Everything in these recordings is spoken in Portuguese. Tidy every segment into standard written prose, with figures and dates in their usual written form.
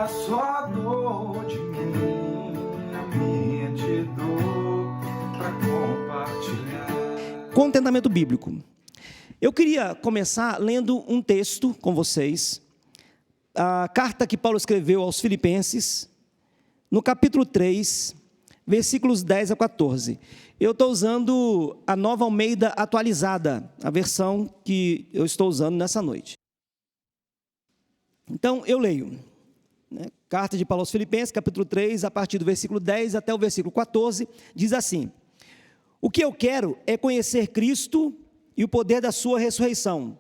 só dor de minha te dou para compartilhar. Contentamento bíblico. Eu queria começar lendo um texto com vocês, a carta que Paulo escreveu aos Filipenses, no capítulo 3, versículos 10 a 14. Eu estou usando a Nova Almeida atualizada, a versão que eu estou usando nessa noite. Então, eu leio, né? Carta de Paulo aos Filipenses, capítulo 3, a partir do versículo 10 até o versículo 14, diz assim: o que eu quero é conhecer Cristo e o poder da sua ressurreição,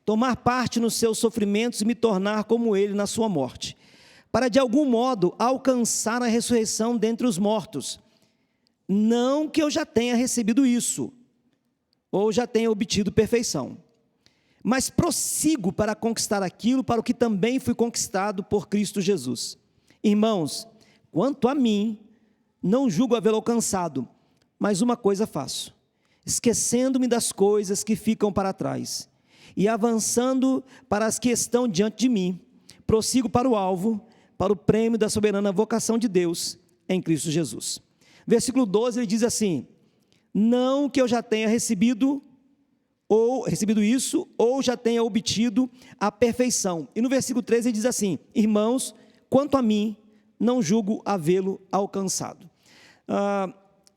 tomar parte nos seus sofrimentos e me tornar como ele na sua morte, para de algum modo alcançar a ressurreição dentre os mortos. Não que eu já tenha recebido isso, ou já tenha obtido perfeição, mas prossigo para conquistar aquilo para o que também fui conquistado por Cristo Jesus. Irmãos, quanto a mim, não julgo havê-lo alcançado, mas uma coisa faço, esquecendo-me das coisas que ficam para trás, e avançando para as que estão diante de mim, prossigo para o alvo, para o prêmio da soberana vocação de Deus em Cristo Jesus. Versículo 12, ele diz assim: não que eu já tenha recebido isso, ou já tenha obtido a perfeição. E no versículo 13 ele diz assim: irmãos, quanto a mim, não julgo havê-lo alcançado.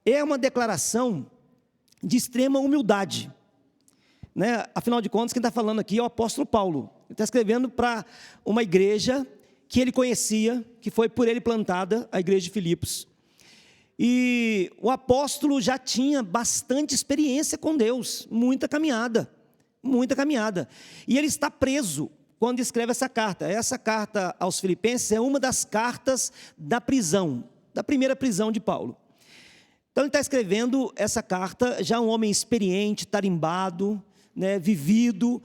É uma declaração de extrema humildade, né? Afinal de contas, quem está falando aqui é o apóstolo Paulo. Ele está escrevendo para uma igreja que ele conhecia, que foi por ele plantada, a igreja de Filipos. E o apóstolo já tinha bastante experiência com Deus, muita caminhada. E ele está preso quando escreve essa carta. Essa carta aos Filipenses é uma das cartas da prisão, da primeira prisão de Paulo. Então ele está escrevendo essa carta, já um homem experiente, tarimbado, né, vivido.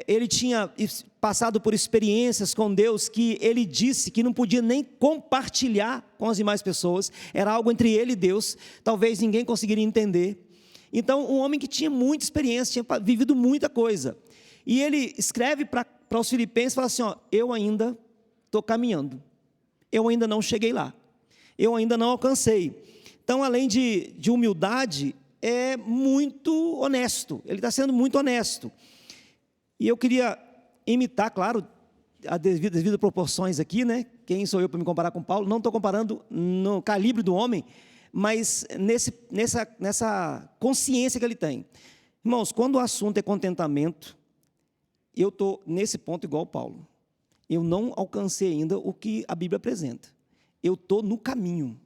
Ele tinha passado por experiências com Deus que ele disse que não podia nem compartilhar com as demais pessoas, era algo entre ele e Deus, talvez ninguém conseguiria entender. Então, um homem que tinha muita experiência, tinha vivido muita coisa, e ele escreve para os filipenses e fala assim: ó, eu ainda estou caminhando, eu ainda não cheguei lá, eu ainda não alcancei. Então, além de humildade, é muito honesto, ele está sendo muito honesto. E eu queria imitar, claro, as devidas proporções aqui, né? Quem sou eu para me comparar com Paulo? Não estou comparando no calibre do homem, mas nessa consciência que ele tem. Irmãos, quando o assunto é contentamento, eu estou nesse ponto igual Paulo. Eu não alcancei ainda o que a Bíblia apresenta. Eu estou no caminho.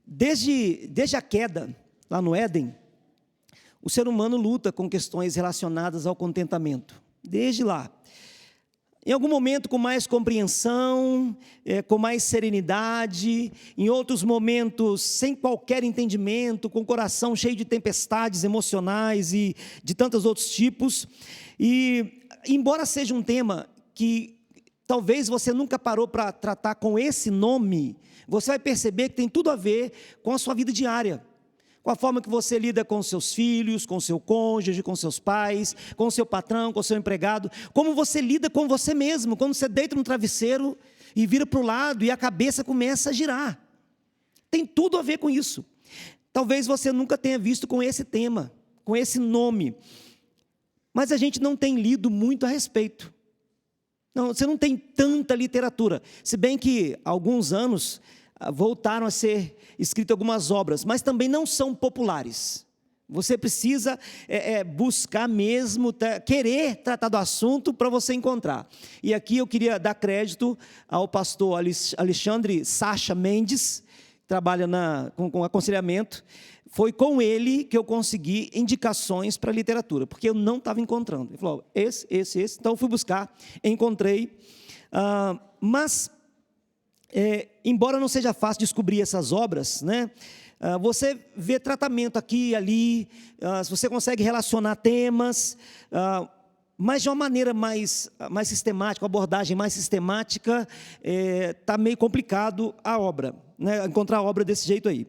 Desde a queda, lá no Éden, o ser humano luta com questões relacionadas ao contentamento. Desde lá. Em algum momento com mais compreensão, com mais serenidade, em outros momentos sem qualquer entendimento, com o coração cheio de tempestades emocionais e de tantos outros tipos. E, embora seja um tema que talvez você nunca parou para tratar com esse nome, você vai perceber que tem tudo a ver com a sua vida diária, com a forma que você lida com seus filhos, com seu cônjuge, com seus pais, com seu patrão, com seu empregado, como você lida com você mesmo, quando você deita no travesseiro e vira para o lado e a cabeça começa a girar. Tem tudo a ver com isso. Talvez você nunca tenha visto com esse tema, com esse nome, mas a gente não tem lido muito a respeito. Não, você não tem tanta literatura, se bem que há alguns anos voltaram a ser escritas algumas obras, mas também não são populares. Você precisa buscar mesmo, querer tratar do assunto para você encontrar. E aqui eu queria dar crédito ao pastor Alexandre Sacha Mendes, que trabalha com aconselhamento. Foi com ele que eu consegui indicações para literatura, porque eu não estava encontrando. Ele falou: esse. Então eu fui buscar, encontrei. Mas, embora não seja fácil descobrir essas obras, né? Você vê tratamento aqui e ali, você consegue relacionar temas, mas de uma maneira mais sistemática, uma abordagem mais sistemática, está meio complicado a obra, né? Encontrar a obra desse jeito aí.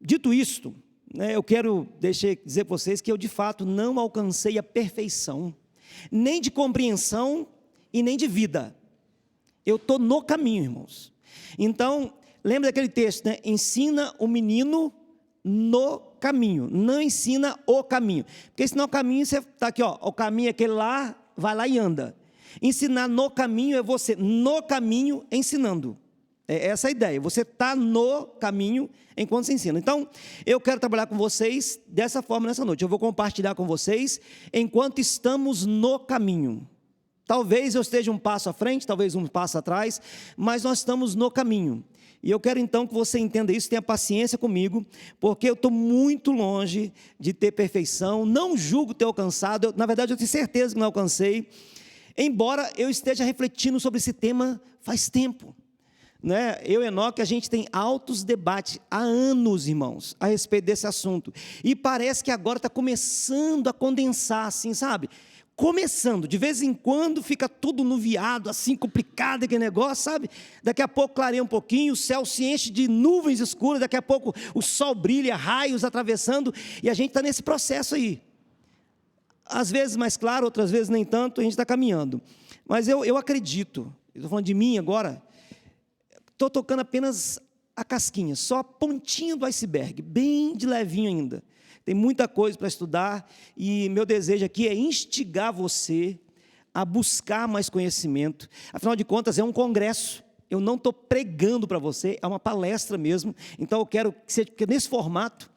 Dito isto, né, eu quero dizer para vocês que eu de fato não alcancei a perfeição, nem de compreensão e nem de vida. Eu estou no caminho, irmãos. Então, lembra daquele texto, né? Ensina o menino no caminho, não ensina o caminho. Porque senão o caminho, você está aqui, ó, o caminho é aquele lá, vai lá e anda. Ensinar no caminho é você no caminho ensinando. É essa a ideia, você está no caminho enquanto você ensina. Então, eu quero trabalhar com vocês dessa forma nessa noite. Eu vou compartilhar com vocês enquanto estamos no caminho. Talvez eu esteja um passo à frente, talvez um passo atrás, mas nós estamos no caminho. E eu quero então que você entenda isso, tenha paciência comigo, porque eu estou muito longe de ter perfeição, não julgo ter alcançado, na verdade eu tenho certeza que não alcancei, embora eu esteja refletindo sobre esse tema faz tempo. Né? Eu e Enoque, a gente tem altos debates há anos, irmãos, a respeito desse assunto, e parece que agora está começando a condensar, assim, sabe? Começando, de vez em quando fica tudo nuviado, assim, complicado aquele negócio, sabe? Daqui a pouco clareia um pouquinho, o céu se enche de nuvens escuras, daqui a pouco o sol brilha, raios atravessando, e a gente está nesse processo aí. Às vezes mais claro, outras vezes nem tanto, a gente está caminhando. Mas eu acredito, eu estou falando de mim agora, estou tocando apenas a casquinha, só a pontinha do iceberg, bem de levinho ainda. Tem muita coisa para estudar e meu desejo aqui é instigar você a buscar mais conhecimento. Afinal de contas, é um congresso. Eu não estou pregando para você, é uma palestra mesmo. Então, eu quero que seja nesse formato.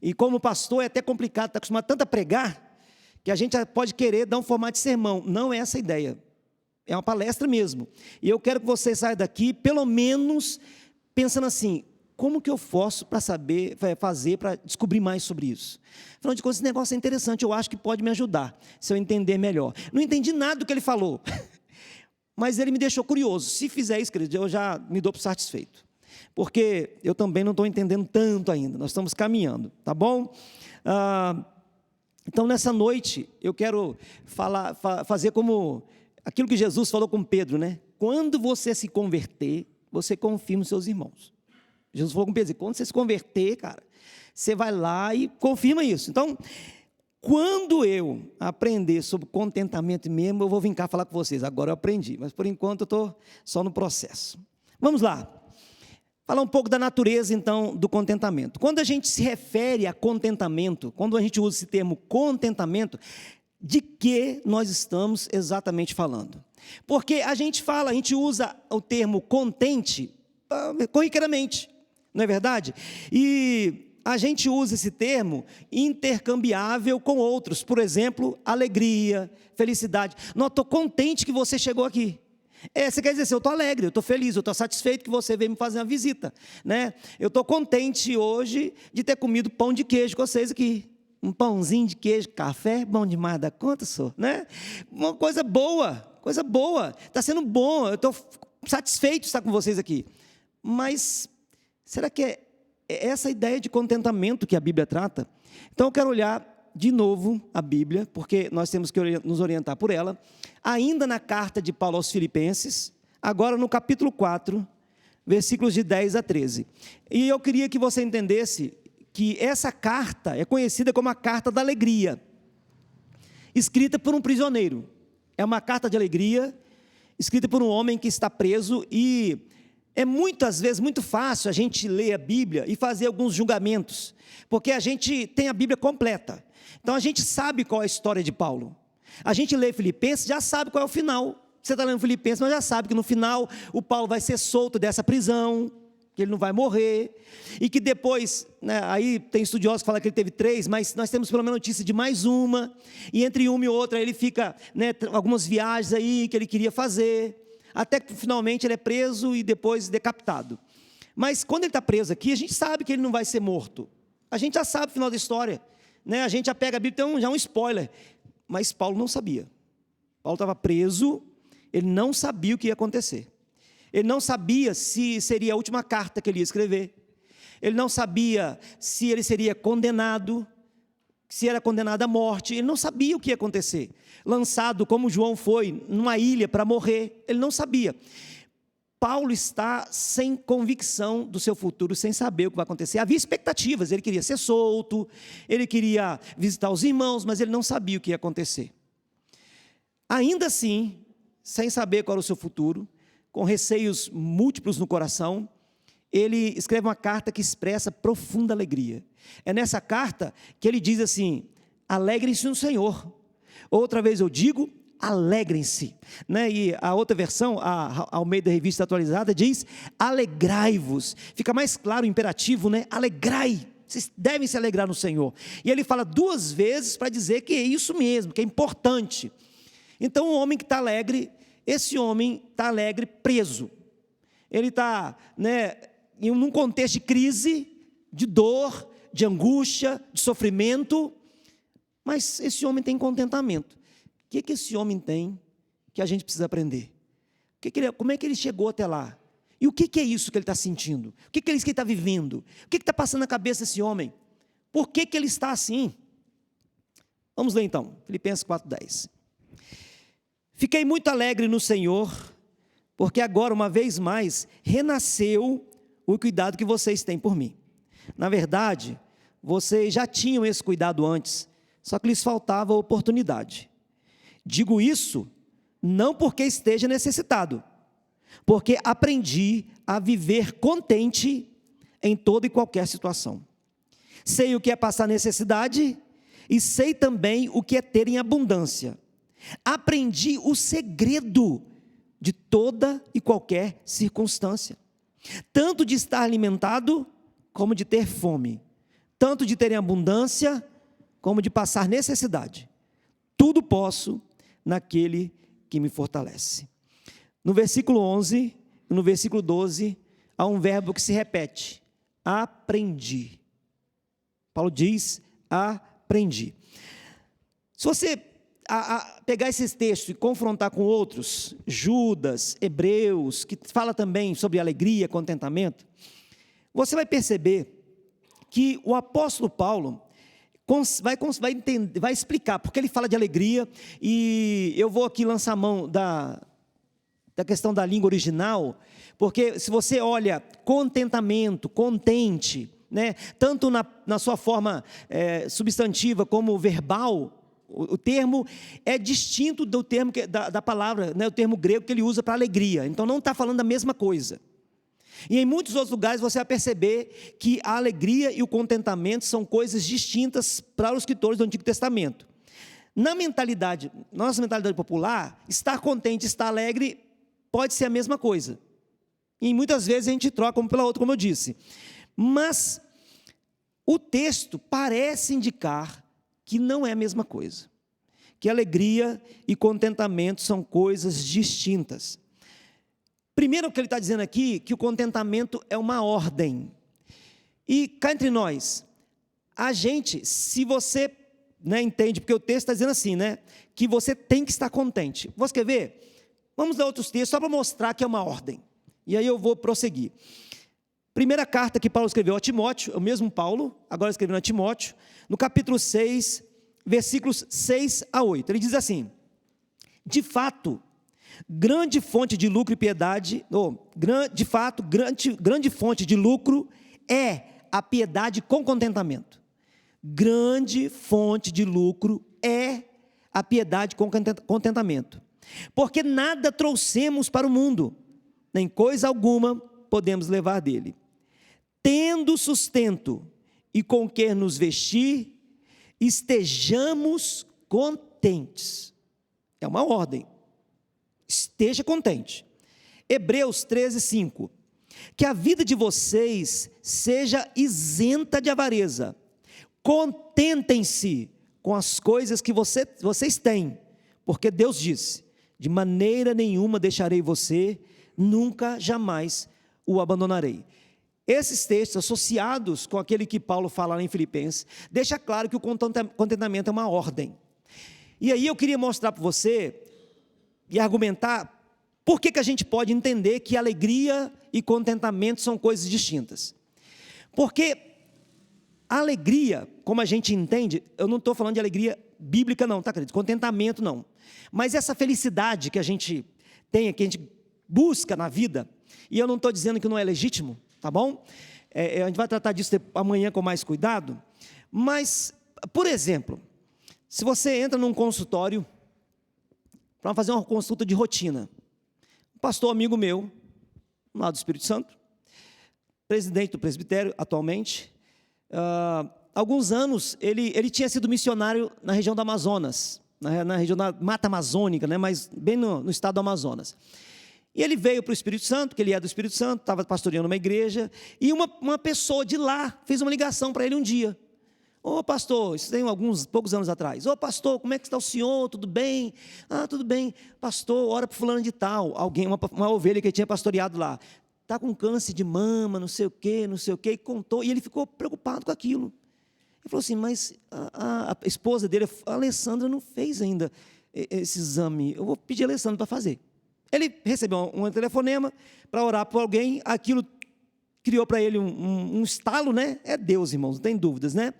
E como pastor, é até complicado, está acostumado tanto a pregar, que a gente pode querer dar um formato de sermão. Não é essa a ideia. É uma palestra mesmo. E eu quero que você saia daqui, pelo menos, pensando assim, como que eu faço para fazer, para descobrir mais sobre isso? Afinal de contas, esse negócio é interessante, eu acho que pode me ajudar, se eu entender melhor. Não entendi nada do que ele falou, mas ele me deixou curioso. Se fizer isso, querido, eu já me dou por satisfeito. Porque eu também não estou entendendo tanto ainda, nós estamos caminhando, tá bom? Então, nessa noite, eu quero fazer como aquilo que Jesus falou com Pedro, né? Quando você se converter, você confirma os seus irmãos. Jesus falou com Pedro, quando você se converter, cara, você vai lá e confirma isso. Então, quando eu aprender sobre contentamento mesmo, eu vou vir cá falar com vocês. Agora eu aprendi, mas por enquanto eu estou só no processo. Vamos lá. Falar um pouco da natureza, então, do contentamento. Quando a gente se refere a contentamento, quando a gente usa esse termo contentamento, de que nós estamos exatamente falando? Porque a gente usa o termo contente corriqueiramente. Não é verdade? E a gente usa esse termo intercambiável com outros. Por exemplo, alegria, felicidade. Não, estou contente que você chegou aqui. Você quer dizer assim, eu estou alegre, eu estou feliz, eu estou satisfeito que você veio me fazer uma visita. Né? Eu estou contente hoje de ter comido pão de queijo com vocês aqui. Um pãozinho de queijo, café, bom demais da conta, senhor. Né? Uma coisa boa. Está sendo bom, eu estou satisfeito de estar com vocês aqui. Mas será que é essa ideia de contentamento que a Bíblia trata? Então eu quero olhar de novo a Bíblia, porque nós temos que nos orientar por ela, ainda na carta de Paulo aos Filipenses, agora no capítulo 4, versículos de 10 a 13. E eu queria que você entendesse que essa carta é conhecida como a carta da alegria, escrita por um prisioneiro. É uma carta de alegria, escrita por um homem que está preso e é muitas vezes muito fácil a gente ler a Bíblia e fazer alguns julgamentos, porque a gente tem a Bíblia completa. Então a gente sabe qual é a história de Paulo. A gente lê Filipenses, já sabe qual é o final. Você está lendo Filipenses, mas já sabe que no final o Paulo vai ser solto dessa prisão, que ele não vai morrer, e que depois, né, aí tem estudiosos que falam que ele teve 3, mas nós temos pelo menos notícia de mais uma, e entre uma e outra ele fica, né, algumas viagens aí que ele queria fazer, até que finalmente ele é preso e depois decapitado. Mas quando ele está preso aqui, a gente sabe que ele não vai ser morto. A gente já sabe o final da história. Né? A gente já pega a Bíblia, tem já um spoiler. Mas Paulo não sabia. Paulo estava preso, ele não sabia o que ia acontecer. Ele não sabia se seria a última carta que ele ia escrever. Ele não sabia se ele seria condenado, se era condenado à morte. Ele não sabia o que ia acontecer. Lançado como João foi, numa ilha para morrer, ele não sabia. Paulo está sem convicção do seu futuro, sem saber o que vai acontecer. Havia expectativas, ele queria ser solto, ele queria visitar os irmãos, mas ele não sabia o que ia acontecer. Ainda assim, sem saber qual era o seu futuro, com receios múltiplos no coração, ele escreve uma carta que expressa profunda alegria. É nessa carta que ele diz assim: alegrem-se no Senhor. Outra vez eu digo, alegrem-se, né? E a outra versão, ao meio da revista atualizada, diz alegrai-vos. Fica mais claro o imperativo, né? Alegrai, vocês devem se alegrar no Senhor. E ele fala 2 vezes para dizer que é isso mesmo, que é importante. Então o homem que está alegre, esse homem está alegre preso. Ele está, né, em um contexto de crise, de dor, de angústia, de sofrimento, mas esse homem tem contentamento. O que esse homem tem que a gente precisa aprender? Como é que ele chegou até lá? E o que é isso que ele está sentindo? O que é isso que ele está vivendo? O que está passando na cabeça desse homem? Por que ele está assim? Vamos ler então, Filipenses 4:10. Fiquei muito alegre no Senhor, porque agora, uma vez mais, renasceu o cuidado que vocês têm por mim. Na verdade, vocês já tinham esse cuidado antes, só que lhes faltava oportunidade. Digo isso não porque esteja necessitado, porque aprendi a viver contente em toda e qualquer situação. Sei o que é passar necessidade e sei também o que é ter em abundância. Aprendi o segredo de toda e qualquer circunstância, tanto de estar alimentado como de ter fome, tanto de ter em abundância como de passar necessidade. Tudo posso naquele que me fortalece. No versículo 11 e no versículo 12, há um verbo que se repete: aprendi. Paulo diz, aprendi. Se você pegar esses textos e confrontar com outros, Judas, Hebreus, que fala também sobre alegria, contentamento, você vai perceber que o apóstolo Paulo vai explicar, porque ele fala de alegria, e eu vou aqui lançar a mão da questão da língua original, porque se você olha contentamento, contente, né, tanto na sua forma substantiva como verbal, o termo é distinto do termo da palavra, né, o termo grego que ele usa para alegria, então não está falando a mesma coisa. E em muitos outros lugares você vai perceber que a alegria e o contentamento são coisas distintas para os escritores do Antigo Testamento. Nossa mentalidade popular, estar contente, estar alegre, pode ser a mesma coisa. E muitas vezes a gente troca uma pela outra, como eu disse. Mas o texto parece indicar que não é a mesma coisa. Que alegria e contentamento são coisas distintas. Primeiro, o que ele está dizendo aqui, que o contentamento é uma ordem. E cá entre nós, a gente, se você, né, entende, porque o texto está dizendo assim, né, que você tem que estar contente. Você quer ver? Vamos ler outros textos, só para mostrar que é uma ordem. E aí eu vou prosseguir. Primeira carta que Paulo escreveu a Timóteo, o mesmo Paulo, agora escrevendo a Timóteo, no capítulo 6, versículos 6 a 8. Ele diz assim: de fato, grande fonte de lucro e piedade, grande fonte de lucro é a piedade com contentamento. Grande fonte de lucro é a piedade com contentamento. Porque nada trouxemos para o mundo, nem coisa alguma podemos levar dele. Tendo sustento e com que nos vestir, estejamos contentes. É uma ordem. Esteja contente. Hebreus 13:5. Que a vida de vocês seja isenta de avareza. Contentem-se com as coisas que vocês têm, porque Deus disse: de maneira nenhuma deixarei você, nunca, jamais o abandonarei. Esses textos, associados com aquele que Paulo fala lá em Filipenses, deixa claro que o contentamento é uma ordem. E aí eu queria mostrar para você e argumentar por que a gente pode entender que alegria e contentamento são coisas distintas. Porque a alegria, como a gente entende, eu não estou falando de alegria bíblica não, tá, querido? Contentamento não. Mas essa felicidade que a gente tem, que a gente busca na vida, e eu não estou dizendo que não é legítimo, tá bom? A gente vai tratar disso amanhã com mais cuidado, mas, por exemplo, se você entra num consultório para fazer uma consulta de rotina, pastor amigo meu, lá do Espírito Santo, presidente do presbitério atualmente. Alguns anos ele tinha sido missionário na região do Amazonas, na região da Mata Amazônica, né, mas bem no estado do Amazonas. E ele veio para o Espírito Santo, que ele é do Espírito Santo, estava pastoreando uma igreja, e uma pessoa de lá fez uma ligação para ele um dia. Ô pastor, isso tem poucos anos atrás. Ô pastor, como é que está o senhor? Tudo bem? Ah, tudo bem. Pastor, ora para fulano de tal. Alguém, uma ovelha que ele tinha pastoreado lá. Está com câncer de mama, não sei o quê, e contou. E ele ficou preocupado com aquilo. Ele falou assim, mas a esposa dele, a Alessandra, não fez ainda esse exame. Eu vou pedir a Alessandra para fazer. Ele recebeu um telefonema para orar por alguém. Aquilo criou para ele um estalo, né? É Deus, irmãos, não tem dúvidas, né?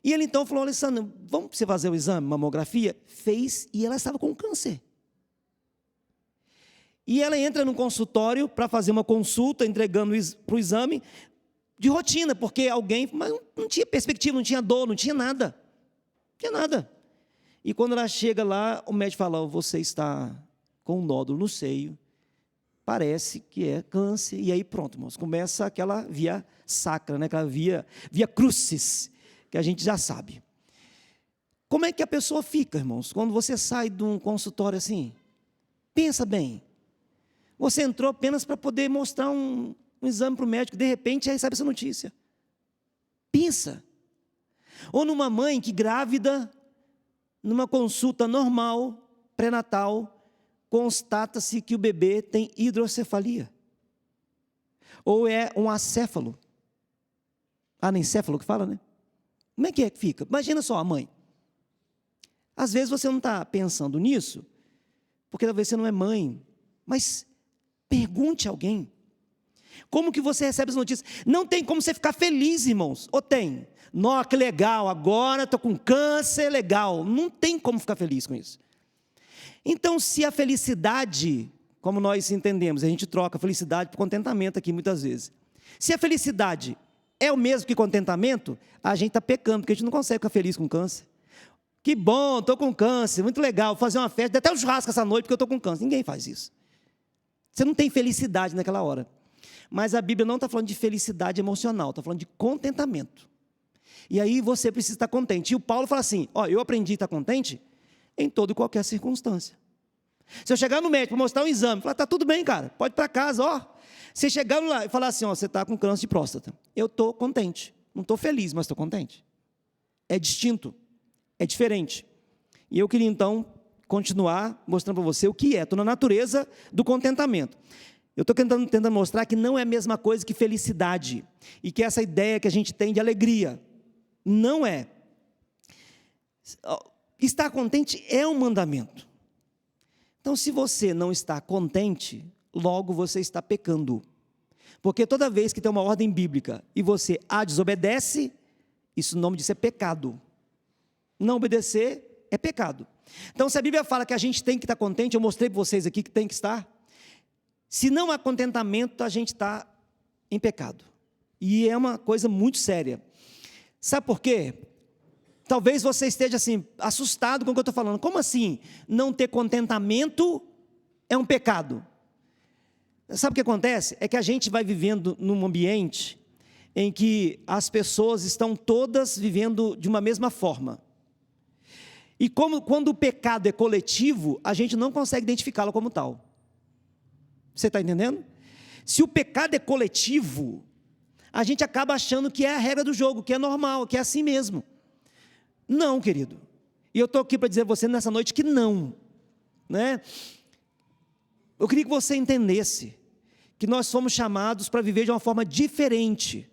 E ele então falou, Alessandra, vamos você fazer o exame, mamografia? Fez, e ela estava com câncer. E ela entra no consultório para fazer uma consulta, entregando para o exame, de rotina, porque alguém, mas não tinha perspectiva, não tinha dor, não tinha nada. Não tinha nada. E quando ela chega lá, o médico fala, você está com um nódulo no seio, parece que é câncer, e aí pronto, irmãos, começa aquela via sacra, né? Aquela via crucis, que a gente já sabe. Como é que a pessoa fica, irmãos, quando você sai de um consultório assim? Pensa bem. Você entrou apenas para poder mostrar um exame para o médico, de repente, aí recebe essa notícia. Pensa. Ou numa mãe que grávida, numa consulta normal, pré-natal, constata-se que o bebê tem hidrocefalia. Ou é um acéfalo. Anencéfalo que fala, né? Como é que fica? Imagina só a mãe. Às vezes você não está pensando nisso, porque talvez você não é mãe, mas pergunte a alguém. Como que você recebe as notícias? Não tem como você ficar feliz, irmãos. Ou tem? Nossa, que legal, agora estou com câncer, legal. Não tem como ficar feliz com isso. Então, se a felicidade, como nós entendemos, a gente troca felicidade por contentamento aqui muitas vezes. Se a felicidade é o mesmo que contentamento, a gente está pecando, porque a gente não consegue ficar feliz com câncer. Que bom, estou com câncer, muito legal, vou fazer uma festa, até um churrasco essa noite porque eu estou com câncer. Ninguém faz isso. Você não tem felicidade naquela hora. Mas a Bíblia não está falando de felicidade emocional, está falando de contentamento. E aí você precisa estar contente. E o Paulo fala assim, eu aprendi a estar contente em toda e qualquer circunstância. Se eu chegar no médico para mostrar um exame, falar, está tudo bem, cara, pode ir para casa, Você chegar lá e falar assim, você está com câncer de próstata. Eu estou contente. Não estou feliz, mas estou contente. É distinto, é diferente. E eu queria então continuar mostrando para você o que é. Estou na natureza do contentamento. Eu estou tentando mostrar que não é a mesma coisa que felicidade. E que essa ideia que a gente tem de alegria. Não é. Estar contente é um mandamento. Então, se você não está contente, logo você está pecando. Porque toda vez que tem uma ordem bíblica e você a desobedece, isso o nome disso é pecado. Não obedecer é pecado. Então, se a Bíblia fala que a gente tem que estar contente, eu mostrei para vocês aqui que tem que estar. Se não há contentamento, a gente está em pecado. E é uma coisa muito séria. Sabe por quê? Talvez você esteja assim, assustado com o que eu estou falando. Como assim? Não ter contentamento é um pecado. Sabe o que acontece? É que a gente vai vivendo num ambiente em que as pessoas estão todas vivendo de uma mesma forma. E quando o pecado é coletivo, a gente não consegue identificá-lo como tal. Você está entendendo? Se o pecado é coletivo, a gente acaba achando que é a regra do jogo, que é normal, que é assim mesmo. Não, querido. E eu estou aqui para dizer a você nessa noite que não. Né? Eu queria que você entendesse que nós fomos chamados para viver de uma forma diferente.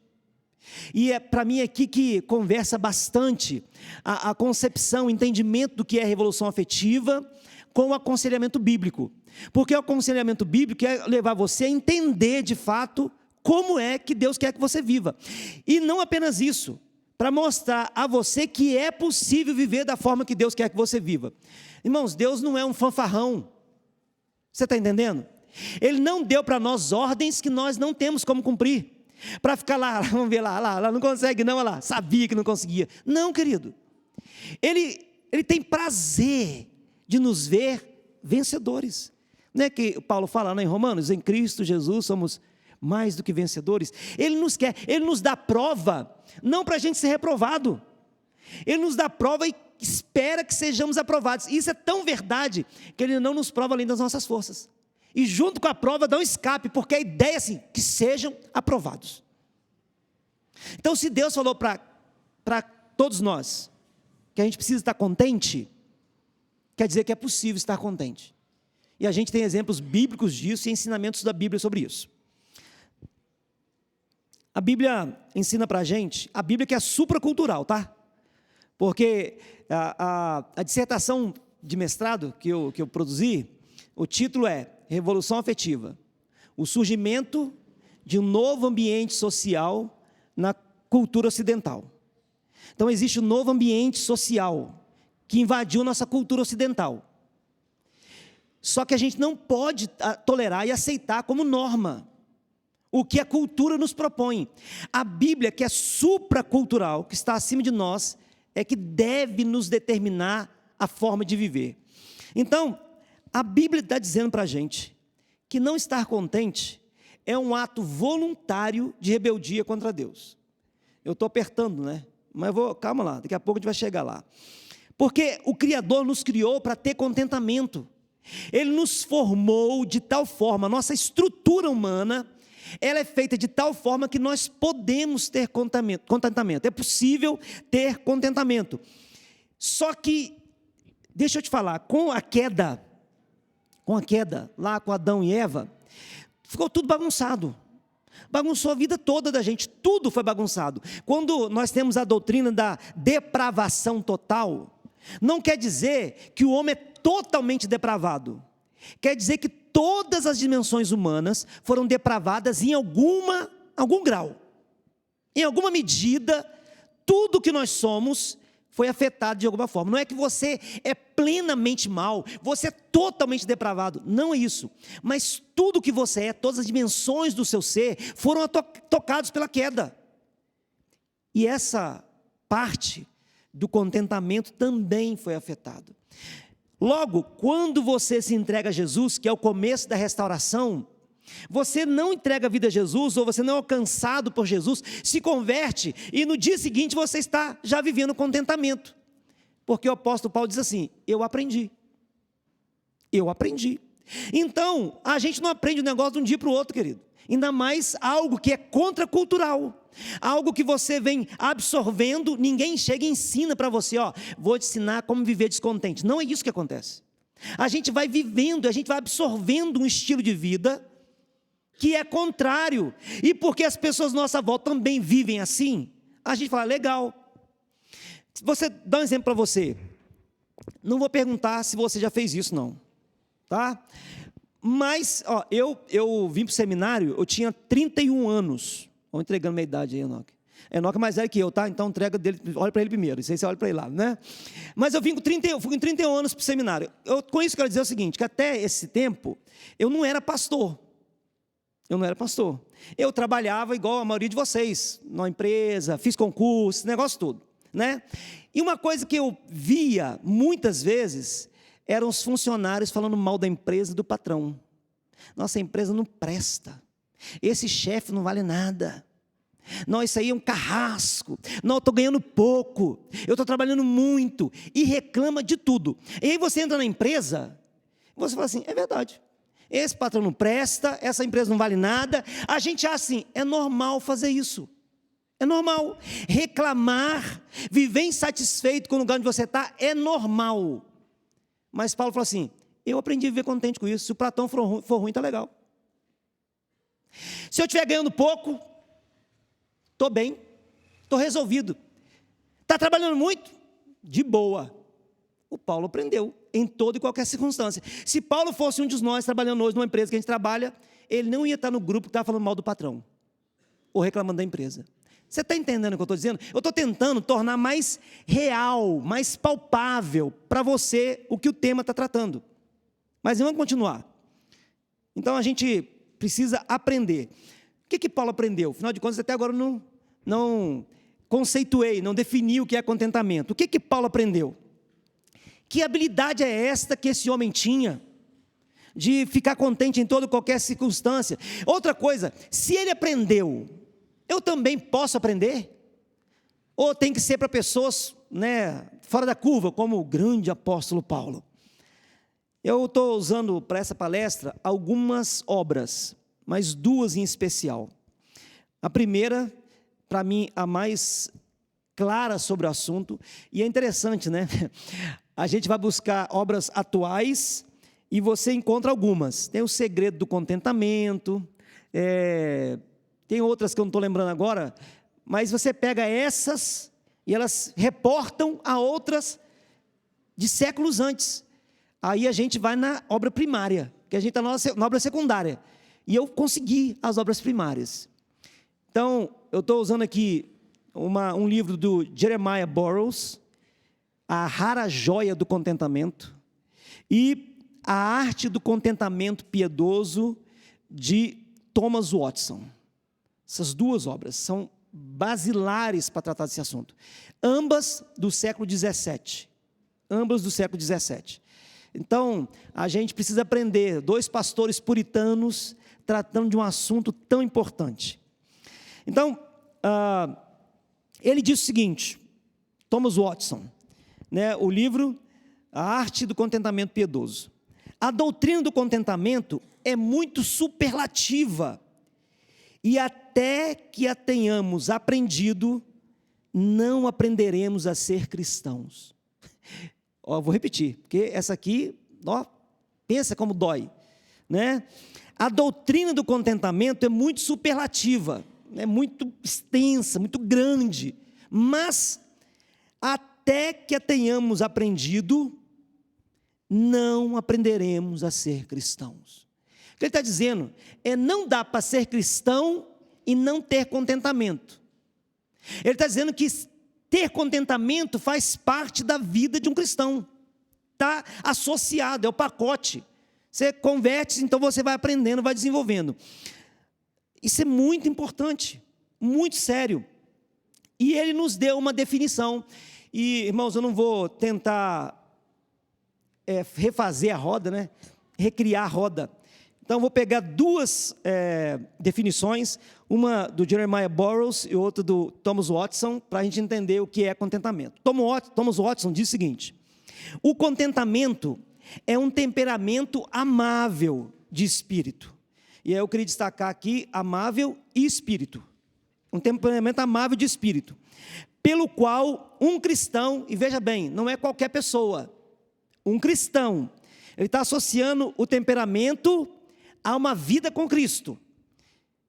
E é para mim aqui que conversa bastante a concepção, o entendimento do que é revolução afetiva com o aconselhamento bíblico. Porque o aconselhamento bíblico é levar você a entender de fato como é que Deus quer que você viva. E não apenas isso, para mostrar a você que é possível viver da forma que Deus quer que você viva. Irmãos, Deus não é um fanfarrão. Você está entendendo? Ele não deu para nós ordens que nós não temos como cumprir. Para ficar lá, vamos ver lá, não consegue não, olha lá, sabia que não conseguia. Não, querido. Ele tem prazer de nos ver vencedores. Não é que Paulo fala lá em Romanos, em Cristo Jesus somos mais do que vencedores. Ele nos quer, Ele nos dá prova, não para a gente ser reprovado. Ele nos dá prova e espera que sejamos aprovados. Isso é tão verdade que Ele não nos prova além das nossas forças. E junto com a prova dá um escape, porque a ideia é assim, que sejam aprovados. Então, se Deus falou para todos nós que a gente precisa estar contente, quer dizer que é possível estar contente. E a gente tem exemplos bíblicos disso e ensinamentos da Bíblia sobre isso. A Bíblia ensina para a gente, a Bíblia que é supracultural, tá? Porque a dissertação de mestrado que eu produzi, o título é Revolução Afetiva, o surgimento de um novo ambiente social na cultura ocidental. Então existe um novo ambiente social que invadiu nossa cultura ocidental. Só que a gente não pode tolerar e aceitar como norma o que a cultura nos propõe. A Bíblia, que é supracultural, que está acima de nós, é que deve nos determinar a forma de viver. Então, a Bíblia está dizendo para a gente que não estar contente é um ato voluntário de rebeldia contra Deus. Eu estou apertando, né? Mas calma lá, daqui a pouco a gente vai chegar lá. Porque o Criador nos criou para ter contentamento. Ele nos formou de tal forma, nossa estrutura humana, ela é feita de tal forma que nós podemos ter contentamento. É possível ter contentamento. Só que, deixa eu te falar, com a queda, lá com Adão e Eva, ficou tudo bagunçado. Bagunçou a vida toda da gente, tudo foi bagunçado. Quando nós temos a doutrina da depravação total, não quer dizer que o homem é totalmente depravado. Quer dizer que todas as dimensões humanas foram depravadas em algum grau. Em alguma medida, tudo que nós somos foi afetado de alguma forma. Não é que você é plenamente mal, você é totalmente depravado. Não é isso. Mas tudo que você é, todas as dimensões do seu ser, foram tocados pela queda. E essa parte do contentamento também foi afetado. Logo, quando você se entrega a Jesus, que é o começo da restauração, você não entrega a vida a Jesus, ou você não é alcançado por Jesus, se converte, e no dia seguinte você está já vivendo contentamento. Porque o apóstolo Paulo diz assim, eu aprendi. Então, a gente não aprende o negócio de um dia para o outro, querido. Ainda mais algo que é contracultural. Algo que você vem absorvendo, ninguém chega e ensina para você, vou te ensinar como viver descontente. Não é isso que acontece. A gente vai vivendo, a gente vai absorvendo um estilo de vida que é contrário. E porque as pessoas à nossa volta também vivem assim, a gente fala, legal. Você dá um exemplo para você. Não vou perguntar se você já fez isso, não. Tá? Mas, eu vim para o seminário, eu tinha 31 anos. Vou entregando minha idade aí, Enoque. Enoque é mais velho que eu, tá? Então entrega dele, olha para ele primeiro, isso aí você olha para ele lá, né? Mas eu vim com 31 anos para o seminário. Com isso eu quero dizer o seguinte, que até esse tempo, eu não era pastor. Eu trabalhava igual a maioria de vocês, numa empresa, fiz concurso, esse negócio todo, né? E uma coisa que eu via muitas vezes, eram os funcionários falando mal da empresa e do patrão. Nossa, a empresa não presta. Esse chefe não vale nada. Não, isso aí é um carrasco. Não, eu estou ganhando pouco. Eu estou trabalhando muito. E reclama de tudo. E aí você entra na empresa, você fala assim, é verdade. Esse patrão não presta, essa empresa não vale nada. A gente acha assim, é normal fazer isso. É normal. Reclamar, viver insatisfeito com o lugar onde você está, é normal. Mas Paulo falou assim, eu aprendi a viver contente com isso. Se o patrão for ruim, está legal. Se eu estiver ganhando pouco, estou bem, estou resolvido. Está trabalhando muito? De boa. O Paulo aprendeu em toda e qualquer circunstância. Se Paulo fosse um de nós trabalhando hoje numa empresa que a gente trabalha, ele não ia estar no grupo que estava falando mal do patrão ou reclamando da empresa. Você está entendendo o que eu estou dizendo? Eu estou tentando tornar mais real, mais palpável para você o que o tema está tratando. Mas vamos continuar. Então a gente precisa aprender. O que Paulo aprendeu? Afinal de contas, até agora eu não conceituei, não defini o que é contentamento. O que Paulo aprendeu? Que habilidade é esta que esse homem tinha de ficar contente em toda e qualquer circunstância. Outra coisa, se ele aprendeu, eu também posso aprender? Ou tem que ser para pessoas, fora da curva, como o grande apóstolo Paulo? Eu estou usando para essa palestra algumas obras, mas duas em especial. A primeira, para mim, a mais clara sobre o assunto, e é interessante, A gente vai buscar obras atuais e você encontra algumas. Tem o Segredo do Contentamento, tem outras que eu não estou lembrando agora, mas você pega essas e elas reportam a outras de séculos antes. Aí a gente vai na obra primária, que a gente está na obra secundária. E eu consegui as obras primárias. Então, eu estou usando aqui um livro do Jeremiah Burroughs, A Rara Joia do Contentamento, e A Arte do Contentamento Piedoso, de Thomas Watson. Essas duas obras são basilares para tratar desse assunto. Ambas do século XVII. Ambas do século XVII. Então, a gente precisa aprender, dois pastores puritanos tratando de um assunto tão importante. Então, ele diz o seguinte, Thomas Watson, o livro A Arte do Contentamento Piedoso. A doutrina do contentamento é muito superlativa, e até que a tenhamos aprendido, não aprenderemos a ser cristãos. Vou repetir, porque essa aqui, pensa como dói, A doutrina do contentamento é muito superlativa, é muito extensa, muito grande, mas até que a tenhamos aprendido, não aprenderemos a ser cristãos. O que ele está dizendo não dá para ser cristão e não ter contentamento. Ele está dizendo que ter contentamento faz parte da vida de um cristão, está associado, é o pacote. Você converte, então você vai aprendendo, vai desenvolvendo. Isso é muito importante, muito sério. E ele nos deu uma definição. E, irmãos, eu não vou tentar refazer a roda, recriar a roda. Então, eu vou pegar duas definições, uma do Jeremiah Burroughs e outra do Thomas Watson, para a gente entender o que é contentamento. Thomas Watson diz o seguinte: o contentamento é um temperamento amável de espírito. E aí eu queria destacar aqui, amável e espírito. Um temperamento amável de espírito, pelo qual um cristão, e veja bem, não é qualquer pessoa, um cristão, ele está associando o temperamento a uma vida com Cristo.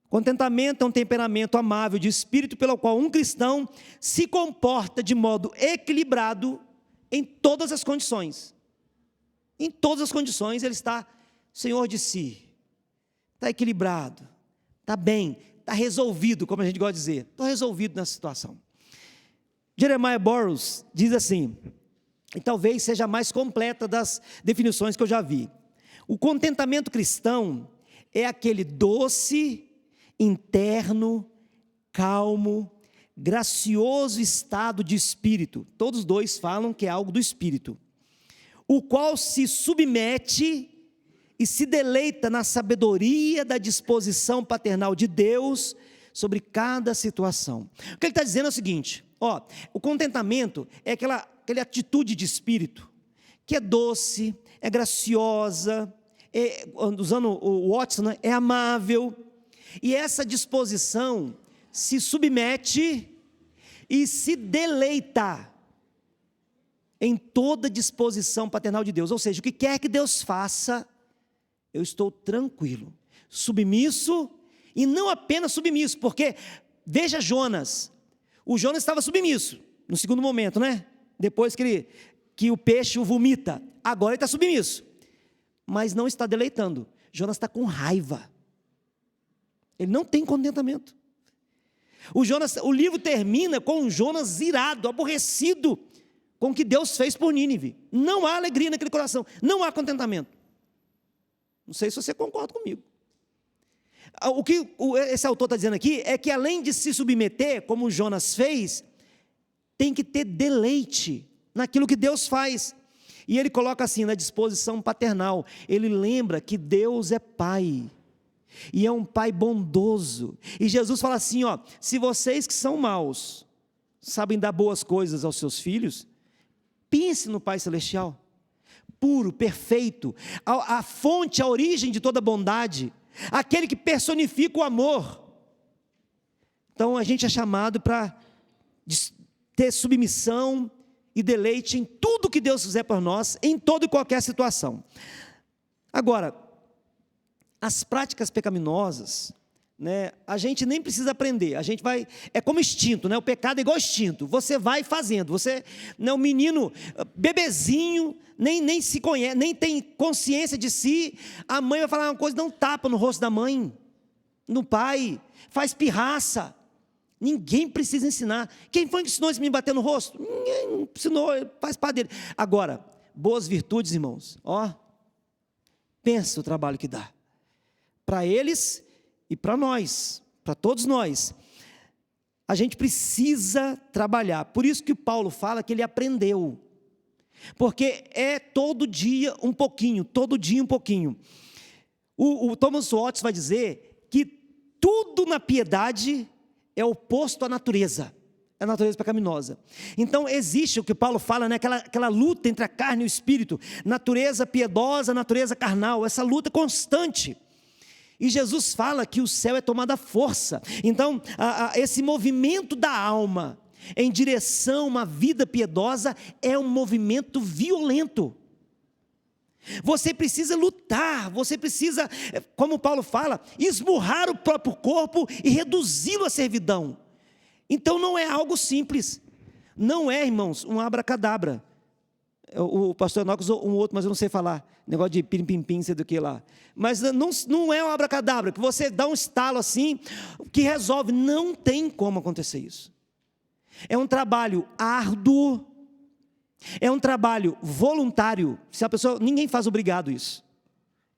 Contentamento é um temperamento amável de espírito, pelo qual um cristão se comporta de modo equilibrado em todas as condições. Em todas as condições ele está senhor de si, está equilibrado, está bem, está resolvido, como a gente gosta de dizer. Estou resolvido nessa situação. Jeremiah Burroughs diz assim, e talvez seja a mais completa das definições que eu já vi: o contentamento cristão é aquele doce, interno, calmo, gracioso estado de espírito. Todos dois falam que é algo do espírito, o qual se submete e se deleita na sabedoria da disposição paternal de Deus sobre cada situação. O que ele está dizendo é o seguinte: o contentamento é aquela atitude de espírito que é doce, é graciosa, usando o Watson, é amável, e essa disposição se submete e se deleita em toda disposição paternal de Deus. Ou seja, o que quer que Deus faça, eu estou tranquilo, submisso, e não apenas submisso, porque veja Jonas, o Jonas estava submisso no segundo momento, depois que o peixe o vomita, agora ele está submisso, mas não está deleitando. Jonas está com raiva, ele não tem contentamento. O livro termina com Jonas irado, aborrecido com o que Deus fez por Nínive. Não há alegria naquele coração, não há contentamento. Não sei se você concorda comigo. O que esse autor está dizendo aqui é que, além de se submeter, como Jonas fez, tem que ter deleite naquilo que Deus faz. E ele coloca assim, na disposição paternal, ele lembra que Deus é Pai, e é um Pai bondoso, e Jesus fala assim, ó, se vocês que são maus, sabem dar boas coisas aos seus filhos, pense no Pai Celestial, puro, perfeito, a fonte, a origem de toda bondade, aquele que personifica o amor. Então a gente é chamado para ter submissão e deleite em tudo que Deus fizer por nós, em toda e qualquer situação. Agora, as práticas pecaminosas, né, a gente nem precisa aprender, a gente vai, é como instinto, né, o pecado é igual instinto, você vai fazendo, você, né, o menino, bebezinho, nem se conhece, nem tem consciência de si, a mãe vai falar uma coisa, dá um tapa no rosto da mãe, no pai, faz pirraça, ninguém precisa ensinar. Quem foi que ensinou esse menino a bater no rosto? Ninguém ensinou, faz parte dele. Agora, boas virtudes, irmãos, ó, pensa o trabalho que dá, para eles e para nós, para todos nós, a gente precisa trabalhar, por isso que Paulo fala que ele aprendeu, porque é todo dia um pouquinho, todo dia um pouquinho. O Thomas Watts vai dizer que tudo na piedade é oposto à natureza, é a natureza pecaminosa. Então existe o que Paulo fala, né? aquela luta entre a carne e o espírito, natureza piedosa, natureza carnal, essa luta constante. E Jesus fala que o céu é tomado à força. Então esse movimento da alma em direção a uma vida piedosa é um movimento violento. Você precisa lutar, você precisa, como Paulo fala, esmurrar o próprio corpo e reduzi-lo à servidão. Então não é algo simples, não é, irmãos, um abracadabra. O pastor Enoque usou um outro, mas eu não sei falar, negócio de pim-pim-pim, sei do que lá. Mas não é um abracadabra, que você dá um estalo assim, que resolve, não tem como acontecer isso. É um trabalho árduo, é um trabalho voluntário, se a pessoa, ninguém faz obrigado isso,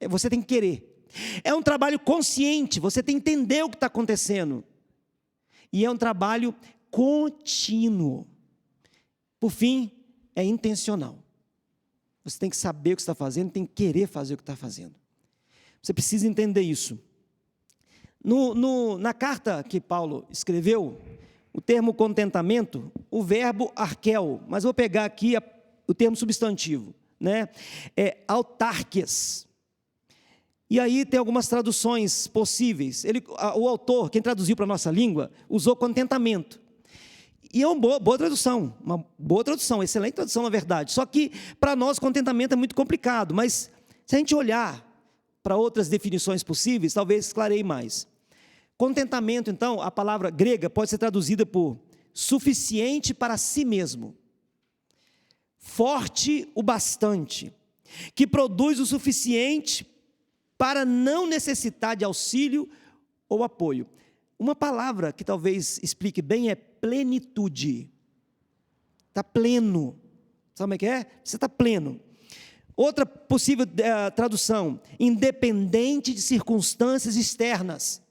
você tem que querer, é um trabalho consciente, você tem que entender o que está acontecendo, e é um trabalho contínuo, por fim, é intencional, você tem que saber o que está fazendo, tem que querer fazer o que está fazendo, você precisa entender isso. Na carta que Paulo escreveu, o termo contentamento, o verbo arkel, mas vou pegar aqui o termo substantivo, né? É autarques. E aí tem algumas traduções possíveis. O autor, quem traduziu para a nossa língua, usou contentamento. E é uma boa tradução, excelente tradução na verdade. Só que para nós contentamento é muito complicado, mas se a gente olhar para outras definições possíveis, talvez esclareie mais. Contentamento, então, a palavra grega pode ser traduzida por suficiente para si mesmo, forte o bastante, que produz o suficiente para não necessitar de auxílio ou apoio. Uma palavra que talvez explique bem é plenitude. Está pleno. Sabe o que é? Você está pleno. Outra possível tradução, independente de circunstâncias externas.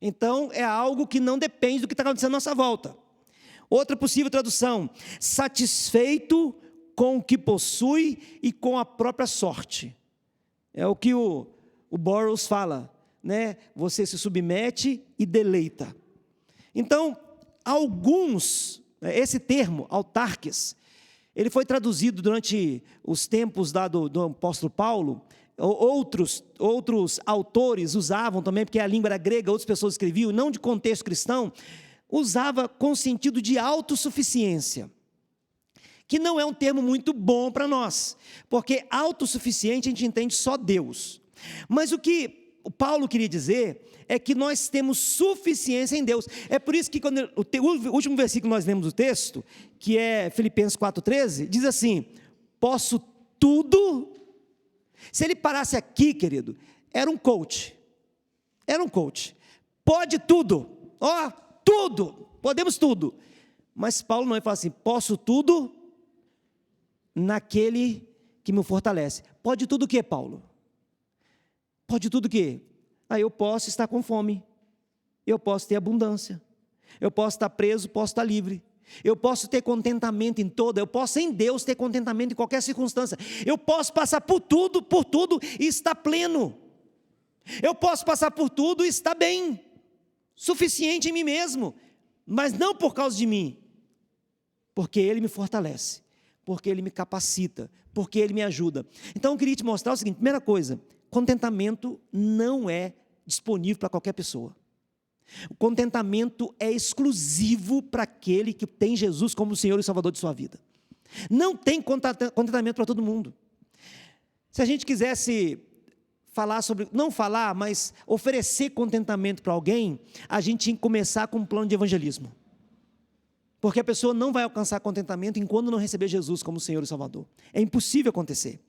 Então, é algo que não depende do que está acontecendo à nossa volta. Outra possível tradução, satisfeito com o que possui e com a própria sorte. É o que o Burroughs fala, né? Você se submete e deleita. Então, esse termo, autarques, ele foi traduzido durante os tempos do apóstolo Paulo. Outros autores usavam também, porque a língua era grega, outras pessoas escreviam, não de contexto cristão, usava com sentido de autossuficiência, que não é um termo muito bom para nós, porque autossuficiente a gente entende só Deus, mas o que o Paulo queria dizer é que nós temos suficiência em Deus. É por isso que quando o último versículo que nós lemos do texto, que é Filipenses 4,13, diz assim, posso tudo. Se ele parasse aqui, querido, era um coach, pode tudo, tudo, podemos tudo, mas Paulo não, ele fala assim, posso tudo naquele que me fortalece. Pode tudo o que, Paulo? Pode tudo o que? Eu posso estar com fome, eu posso ter abundância, eu posso estar preso, posso estar livre, Eu posso ter contentamento em toda, eu posso em Deus ter contentamento em qualquer circunstância. Eu posso passar por tudo e estar pleno. Eu posso passar por tudo e estar bem, suficiente em mim mesmo, mas não por causa de mim, porque Ele me fortalece, porque Ele me capacita, porque Ele me ajuda. Então eu queria te mostrar o seguinte: primeira coisa, contentamento não é disponível para qualquer pessoa. O contentamento é exclusivo para aquele que tem Jesus como o Senhor e Salvador de sua vida. Não tem contentamento para todo mundo. Se a gente quisesse falar sobre, não falar, mas oferecer contentamento para alguém, a gente tinha que começar com um plano de evangelismo. Porque a pessoa não vai alcançar contentamento enquanto não receber Jesus como Senhor e Salvador. É impossível acontecer.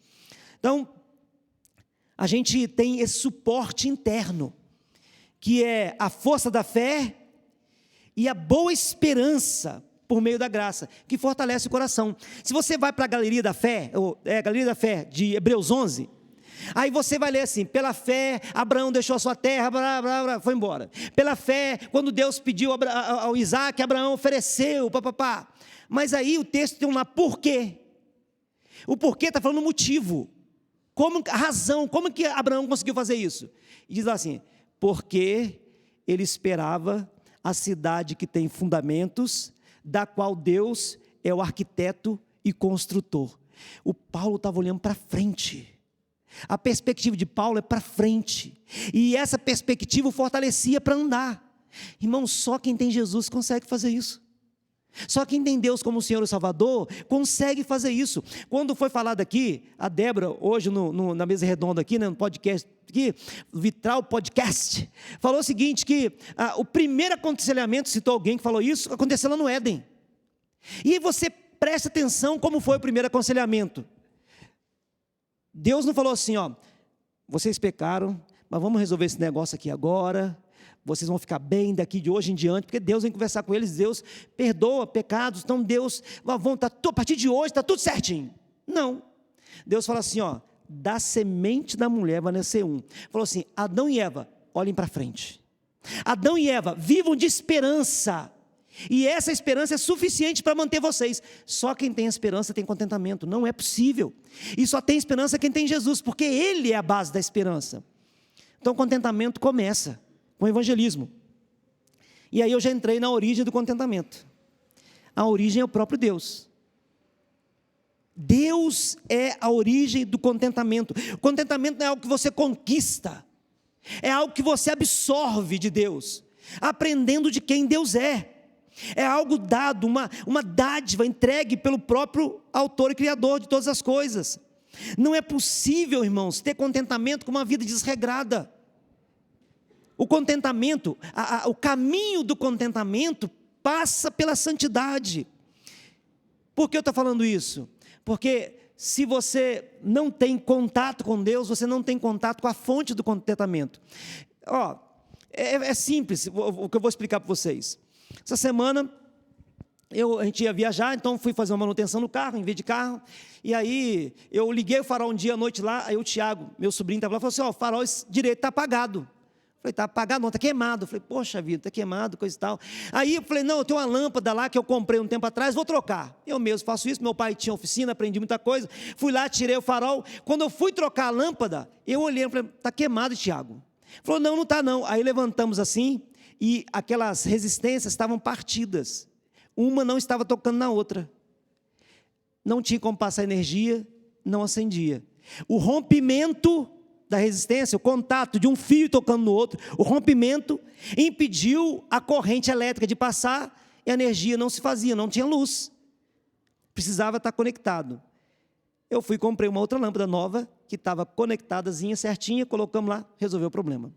Então, a gente tem esse suporte interno, que é a força da fé e a boa esperança por meio da graça, que fortalece o coração. Se você vai para a Galeria da Fé, Galeria da Fé de Hebreus 11, aí você vai ler assim: pela fé, Abraão deixou a sua terra, foi embora. Pela fé, quando Deus pediu ao Isaac, Abraão ofereceu, papapá. Mas aí o texto tem um lá, por quê? O porquê está falando o motivo. A razão, como que Abraão conseguiu fazer isso? E diz lá assim: porque ele esperava a cidade que tem fundamentos, da qual Deus é o arquiteto e construtor. O Paulo estava olhando para frente. A perspectiva de Paulo é para frente, e essa perspectiva o fortalecia para andar. Irmão, só quem tem Jesus consegue fazer isso. Só quem tem Deus como Senhor e Salvador consegue fazer isso. Quando foi falado aqui, a Débora, hoje na mesa redonda aqui, no podcast aqui, Vitral Podcast, falou o seguinte, que o primeiro aconselhamento, citou alguém que falou isso, aconteceu lá no Éden. E você presta atenção como foi o primeiro aconselhamento. Deus não falou assim, ó, vocês pecaram, mas vamos resolver esse negócio aqui agora, vocês vão ficar bem daqui de hoje em diante, porque Deus vem conversar com eles, Deus perdoa pecados, então Deus, a partir de hoje está tudo certinho. Não, Deus fala assim, ó, da semente da mulher vai nascer um. Falou assim: Adão e Eva, olhem para frente. Adão e Eva, vivam de esperança, e essa esperança é suficiente para manter vocês. Só quem tem esperança tem contentamento, não é possível. E só tem esperança quem tem Jesus, porque Ele é a base da esperança. Então o contentamento começa com o evangelismo. E aí eu já entrei na origem do contentamento. A origem é o próprio Deus. Deus é a origem do contentamento. O contentamento não é algo que você conquista, é algo que você absorve de Deus, aprendendo de quem Deus é. É algo dado, uma dádiva entregue pelo próprio autor e criador de todas as coisas. Não é possível, irmãos, ter contentamento com uma vida desregrada. O contentamento, o caminho do contentamento passa pela santidade. Por que eu estou falando isso? Porque se você não tem contato com Deus, você não tem contato com a fonte do contentamento. É simples o que eu vou explicar para vocês. Essa semana a gente ia viajar, então fui fazer uma manutenção no carro, em vez de carro, e aí eu liguei o farol um dia à noite lá, aí o Tiago, meu sobrinho, estava lá, falou assim: ó, o farol direito está apagado. Falei, está apagado? Não, está queimado. Falei, poxa vida, está queimado, coisa e tal. Aí eu falei, não, eu tenho uma lâmpada lá que eu comprei um tempo atrás, vou trocar. Eu mesmo faço isso, meu pai tinha oficina, aprendi muita coisa, fui lá, tirei o farol. Quando eu fui trocar a lâmpada, eu olhei e falei, está queimado, Tiago. Falou, não está não. Aí levantamos assim, e aquelas resistências estavam partidas. Uma não estava tocando na outra. Não tinha como passar energia, não acendia. O rompimento da resistência, o contato de um fio tocando no outro, o rompimento impediu a corrente elétrica de passar e a energia não se fazia, não tinha luz. Precisava estar conectado. Eu fui e comprei uma outra lâmpada nova, que estava conectadazinha, certinha, colocamos lá, resolveu o problema.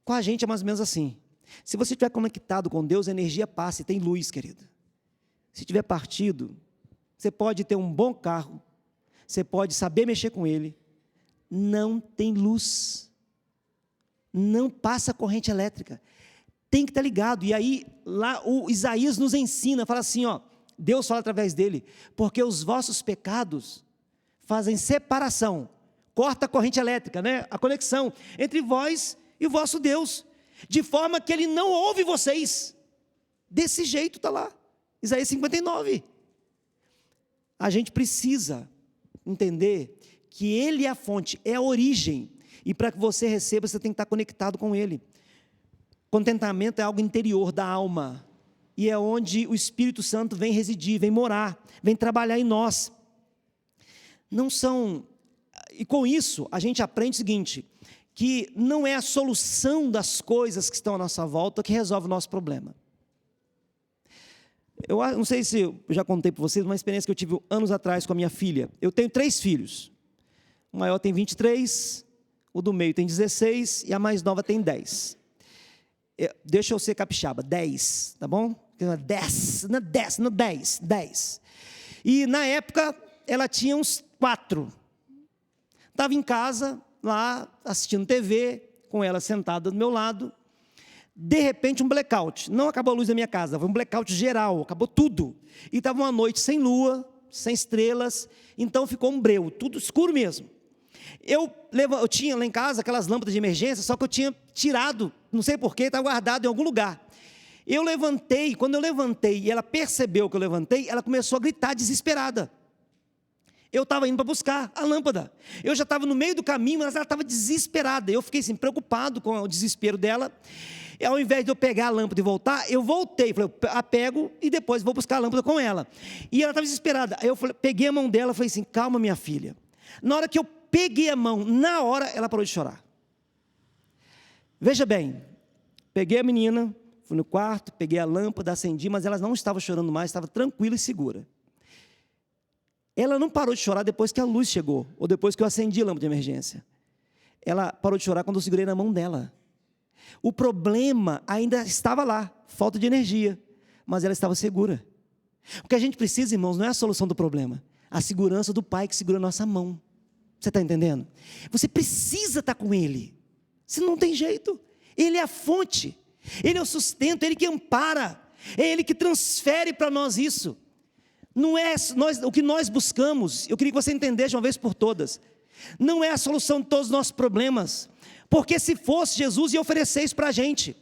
Com a gente é mais ou menos assim. Se você estiver conectado com Deus, a energia passa e tem luz, querido. Se tiver partido, você pode ter um bom carro, você pode saber mexer com ele, não tem luz, não passa corrente elétrica, tem que estar ligado. E aí, lá o Isaías nos ensina, fala assim, ó, Deus fala através dele, porque os vossos pecados fazem separação, corta a corrente elétrica, né? A conexão entre vós e o vosso Deus, de forma que Ele não ouve vocês. Desse jeito está lá. Isaías 59. A gente precisa entender que Ele é a fonte, é a origem. E para que você receba, você tem que estar conectado com Ele. Contentamento é algo interior da alma. E é onde o Espírito Santo vem residir, vem morar, vem trabalhar em nós. E com isso, a gente aprende o seguinte, que não é a solução das coisas que estão à nossa volta que resolve o nosso problema. Eu não sei se eu já contei para vocês uma experiência que eu tive anos atrás com a minha filha. Eu tenho 3 filhos. O maior tem 23, o do meio tem 16 e a mais nova tem 10. Deixa eu ser capixaba, 10, tá bom? 10, não 10, não 10, 10. E na época, ela tinha uns 4. Estava em casa, lá, assistindo TV, com ela sentada do meu lado. De repente, um blackout. Não acabou a luz da minha casa, foi um blackout geral, acabou tudo. E estava uma noite sem lua, sem estrelas, então ficou um breu, tudo escuro mesmo. Eu tinha lá em casa aquelas lâmpadas de emergência, só que eu tinha tirado, não sei porquê, estava guardado em algum lugar. Eu levantei, quando eu levantei e ela percebeu que eu levantei, ela começou a gritar desesperada. Eu estava indo para buscar a lâmpada. Eu já estava no meio do caminho, mas ela estava desesperada. Eu fiquei assim, preocupado com o desespero dela. E ao invés de eu pegar a lâmpada e voltar, eu voltei. Falei, eu pego e depois vou buscar a lâmpada com ela. E ela estava desesperada. Aí eu peguei a mão dela e falei assim, calma minha filha. Na hora que eu peguei a mão, na hora ela parou de chorar. Veja bem, peguei a menina, fui no quarto, peguei a lâmpada, acendi, mas ela não estava chorando mais, estava tranquila e segura. Ela não parou de chorar depois que a luz chegou, ou depois que eu acendi a lâmpada de emergência. Ela parou de chorar quando eu segurei na mão dela. O problema ainda estava lá, falta de energia, mas ela estava segura. O que a gente precisa, irmãos, não é a solução do problema, a segurança do Pai que segura a nossa mão. Você está entendendo? Você precisa estar com Ele, senão não tem jeito. Ele é a fonte, Ele é o sustento, Ele que ampara, é Ele que transfere para nós isso. Não é o que nós buscamos, eu queria que você entendesse de uma vez por todas, não é a solução de todos os nossos problemas, porque se fosse, Jesus ia oferecer isso para a gente.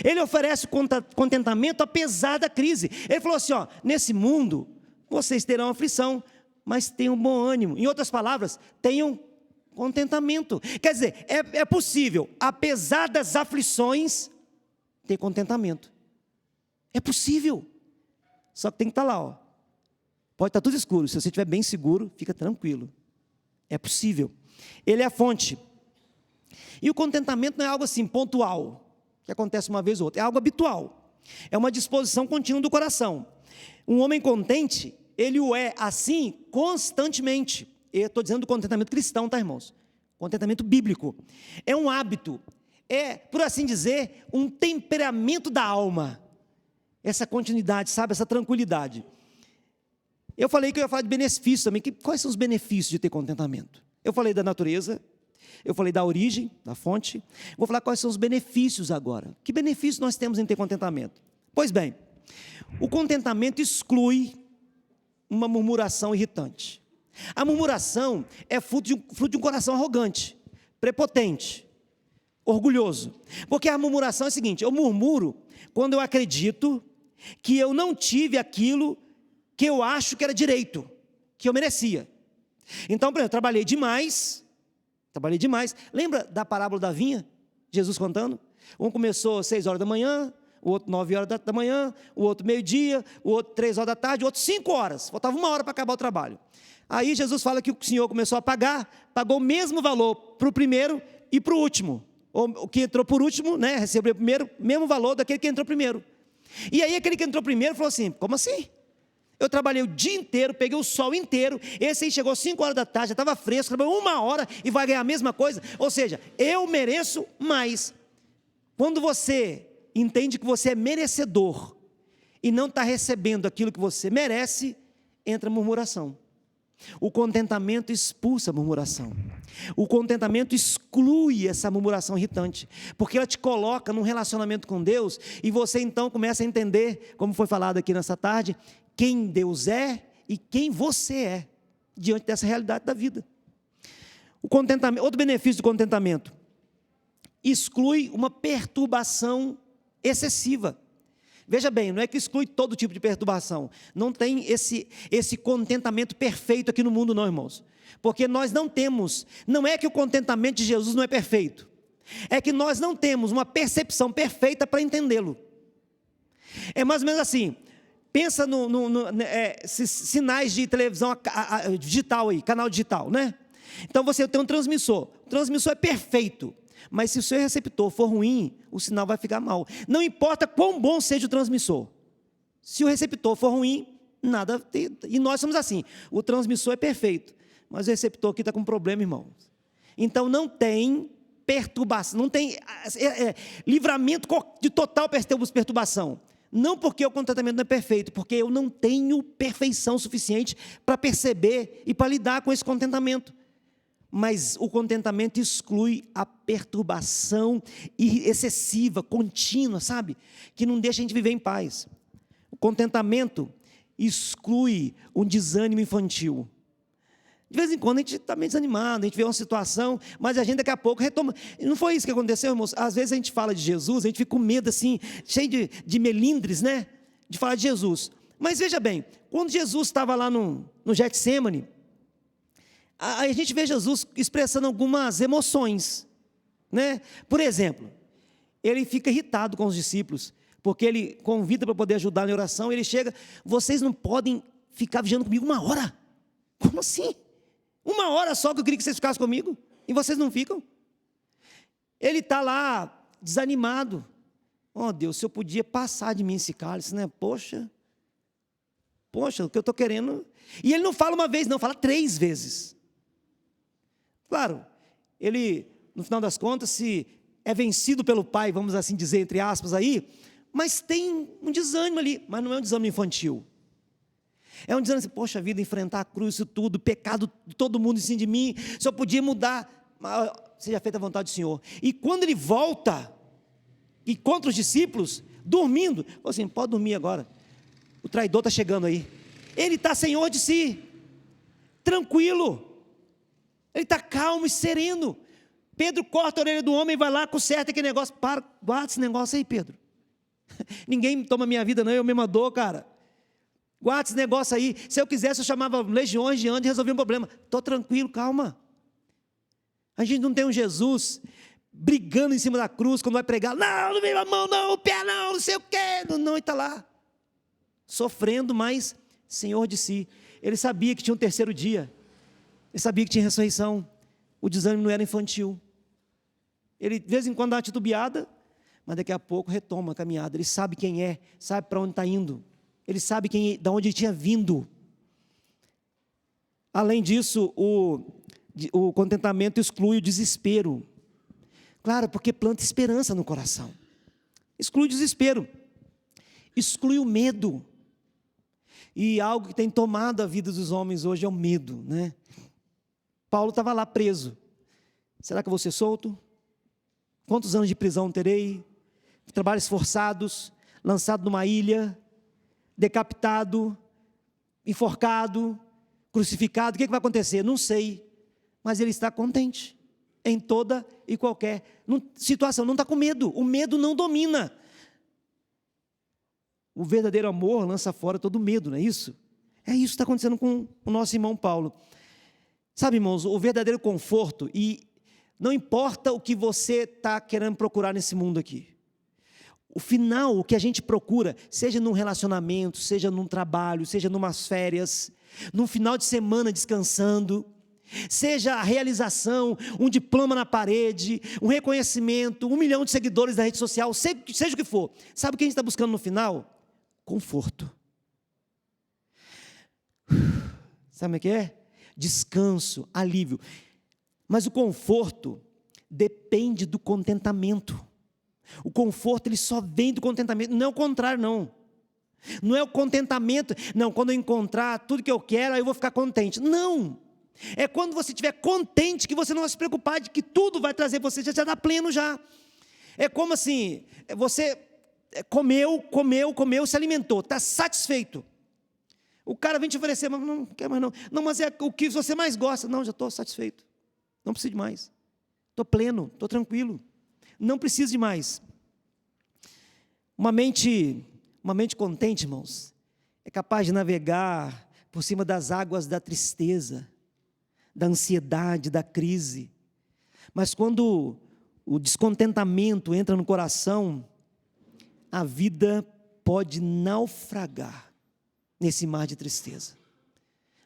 Ele oferece contentamento apesar da crise. Ele falou assim, nesse mundo, vocês terão aflição, mas tenham bom ânimo. Em outras palavras, tenham contentamento. Quer dizer, é possível, apesar das aflições, ter contentamento. É possível. Só que tem que estar lá, Pode estar tudo escuro, se você estiver bem seguro, fica tranquilo. É possível. Ele é a fonte. E o contentamento não é algo assim, pontual, que acontece uma vez ou outra, é algo habitual. É uma disposição contínua do coração. Um homem contente, ele o é assim constantemente. Eu estou dizendo do contentamento cristão, tá, irmãos? Contentamento bíblico. É um hábito, é, por assim dizer, um temperamento da alma. Essa continuidade, sabe, essa tranquilidade. Eu falei que eu ia falar de benefícios também. Quais são os benefícios de ter contentamento? Eu falei da natureza, eu falei da origem, da fonte. Vou falar quais são os benefícios agora. Que benefícios nós temos em ter contentamento? Pois bem, o contentamento exclui uma murmuração irritante. A murmuração é fruto de um coração arrogante, prepotente, orgulhoso. Porque a murmuração é o seguinte, eu murmuro quando eu acredito que eu não tive aquilo que eu acho que era direito, que eu merecia. Então, por exemplo, trabalhei demais. Lembra da parábola da vinha? Jesus contando? Um começou às 6 horas da manhã, o outro 9 horas da manhã, o outro meio-dia, o outro 3 horas da tarde, o outro 5 horas. Faltava 1 hora para acabar o trabalho. Aí Jesus fala que o senhor começou a pagar, pagou o mesmo valor para o primeiro e para o último. O que entrou por último, né, recebeu primeiro, mesmo valor daquele que entrou primeiro. E aí aquele que entrou primeiro falou assim, como assim? Eu trabalhei o dia inteiro, peguei o sol inteiro, esse aí chegou às 5 horas da tarde, já estava fresco, trabalhou 1 hora e vai ganhar a mesma coisa. Ou seja, eu mereço mais. Quando você entende que você é merecedor e não está recebendo aquilo que você merece, entra a murmuração. O contentamento expulsa a murmuração. O contentamento exclui essa murmuração irritante, porque ela te coloca num relacionamento com Deus e você então começa a entender, como foi falado aqui nessa tarde, quem Deus é e quem você é diante dessa realidade da vida. O contentamento, outro benefício do contentamento, exclui uma perturbação excessiva. Veja bem, não é que exclui todo tipo de perturbação. Não tem esse contentamento perfeito aqui no mundo, não, irmãos. Porque nós não temos, não é que o contentamento de Jesus não é perfeito. É que nós não temos uma percepção perfeita para entendê-lo. É mais ou menos assim, pensa esses sinais de televisão digital aí, canal digital, né? Então você tem um transmissor. O transmissor é perfeito. Mas se o seu receptor for ruim, o sinal vai ficar mal. Não importa quão bom seja o transmissor. Se o receptor for ruim, nada tem. E nós somos assim. O transmissor é perfeito, mas o receptor aqui está com problema, irmãos. Então não tem perturbação, não tem livramento de total perturbação. Não porque o contentamento não é perfeito, porque eu não tenho perfeição suficiente para perceber e para lidar com esse contentamento. Mas o contentamento exclui a perturbação excessiva, contínua, sabe? Que não deixa a gente viver em paz. O contentamento exclui um desânimo infantil. De vez em quando a gente está meio desanimado, a gente vê uma situação, mas a gente daqui a pouco retoma. Não foi isso que aconteceu, irmãos? Às vezes a gente fala de Jesus, a gente fica com medo assim, cheio de melindres, né? De falar de Jesus. Mas veja bem, quando Jesus estava lá no Getsêmani, a gente vê Jesus expressando algumas emoções, né? Por exemplo, ele fica irritado com os discípulos, porque ele convida para poder ajudar na oração, ele chega, vocês não podem ficar vigiando comigo 1 hora. Como assim? 1 hora só que eu queria que vocês ficassem comigo, e vocês não ficam? Ele está lá, desanimado. Oh Deus, se eu podia passar de mim esse cálice, né? Poxa, o que eu estou querendo. E ele não fala uma vez, não, fala 3 vezes. Claro, ele, no final das contas, se é vencido pelo Pai, vamos assim dizer, entre aspas aí, mas tem um desânimo ali, mas não é um desânimo infantil. É um desânimo assim, poxa vida, enfrentar a cruz, isso tudo, o pecado de todo mundo em cima de mim, se eu podia mudar, seja feita a vontade do Senhor. E quando ele volta, e contra os discípulos, dormindo, falou assim, pode dormir agora, o traidor está chegando aí. Ele está senhor de si, tranquilo. Ele está calmo e sereno. Pedro corta a orelha do homem e vai lá, conserta aquele negócio. Para, guarda esse negócio aí, Pedro. Ninguém toma minha vida não, eu mesma dou, cara. Guarda esse negócio aí. Se eu quisesse, eu chamava legiões de anjos e resolvia um problema. Estou tranquilo, calma. A gente não tem um Jesus brigando em cima da cruz quando vai pregar. Não vem a mão, não, o pé não, não sei o quê. Não, ele está lá. Sofrendo, mas senhor de si. Ele sabia que tinha um terceiro dia. Ele sabia que tinha ressurreição. O desânimo não era infantil. Ele de vez em quando dá uma titubeada, mas daqui a pouco retoma a caminhada. Ele sabe quem é, sabe para onde está indo. Ele sabe de onde ele tinha vindo. Além disso, o contentamento exclui o desespero. Claro, porque planta esperança no coração. Exclui o desespero. Exclui o medo. E algo que tem tomado a vida dos homens hoje é o medo, né? Paulo estava lá preso. Será que eu vou ser solto? Quantos anos de prisão terei? Trabalhos forçados, lançado numa ilha, decapitado, enforcado, crucificado. O que vai acontecer? Não sei. Mas ele está contente em toda e qualquer situação. Não está com medo. O medo não domina. O verdadeiro amor lança fora todo medo, não é isso? É isso que está acontecendo com o nosso irmão Paulo. Sabe, irmãos, o verdadeiro conforto, e não importa o que você está querendo procurar nesse mundo aqui. O final, o que a gente procura, seja num relacionamento, seja num trabalho, seja numas férias, num final de semana descansando, seja a realização, um diploma na parede, um reconhecimento, 1 milhão de seguidores na rede social, seja o que for. Sabe o que a gente está buscando no final? Conforto. Sabe o que é? Descanso, alívio. Mas o conforto depende do contentamento. O conforto, ele só vem do contentamento, não é o contrário, não. Não é o contentamento, não, quando eu encontrar tudo que eu quero, aí eu vou ficar contente. Não. É quando você estiver contente, que você não vai se preocupar de que tudo vai trazer você, já está pleno já. É como assim, você comeu, se alimentou, está satisfeito. O cara vem te oferecer, mas não quer mais não. Não, mas é o que você mais gosta. Não, já estou satisfeito. Não preciso de mais. Estou pleno, estou tranquilo. Não preciso de mais. Uma mente Uma mente contente, irmãos, é capaz de navegar por cima das águas da tristeza, da ansiedade, da crise. Mas quando o descontentamento entra no coração, a vida pode naufragar nesse mar de tristeza.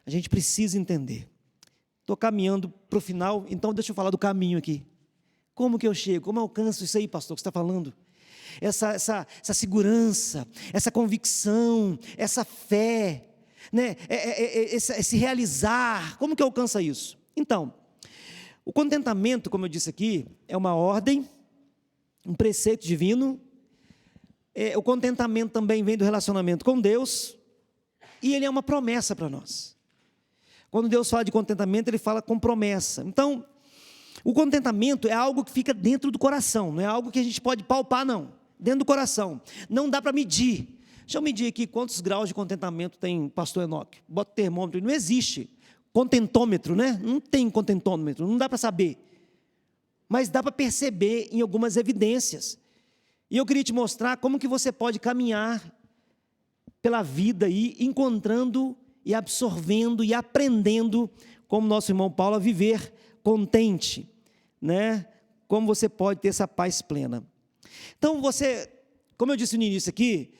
A gente precisa entender. Estou caminhando para o final, então deixa eu falar do caminho aqui. Como que eu chego? Como eu alcanço isso aí, pastor, que você está falando? Essa segurança, essa convicção, essa fé, né? Esse realizar, como que alcança isso? Então, o contentamento, como eu disse aqui, é uma ordem, um preceito divino. O contentamento também vem do relacionamento com Deus, e ele é uma promessa para nós. Quando Deus fala de contentamento, ele fala com promessa. Então, o contentamento é algo que fica dentro do coração, não é algo que a gente pode palpar, não. Dentro do coração, não dá para medir. Deixa eu medir aqui quantos graus de contentamento tem o pastor Enoque. Bota o termômetro, não existe contentômetro, né? Não tem contentômetro, não dá para saber. Mas dá para perceber em algumas evidências. E eu queria te mostrar como que você pode caminhar pela vida aí, encontrando e absorvendo e aprendendo, como nosso irmão Paulo, a viver contente, né? Como você pode ter essa paz plena. Então você, como eu disse no início aqui,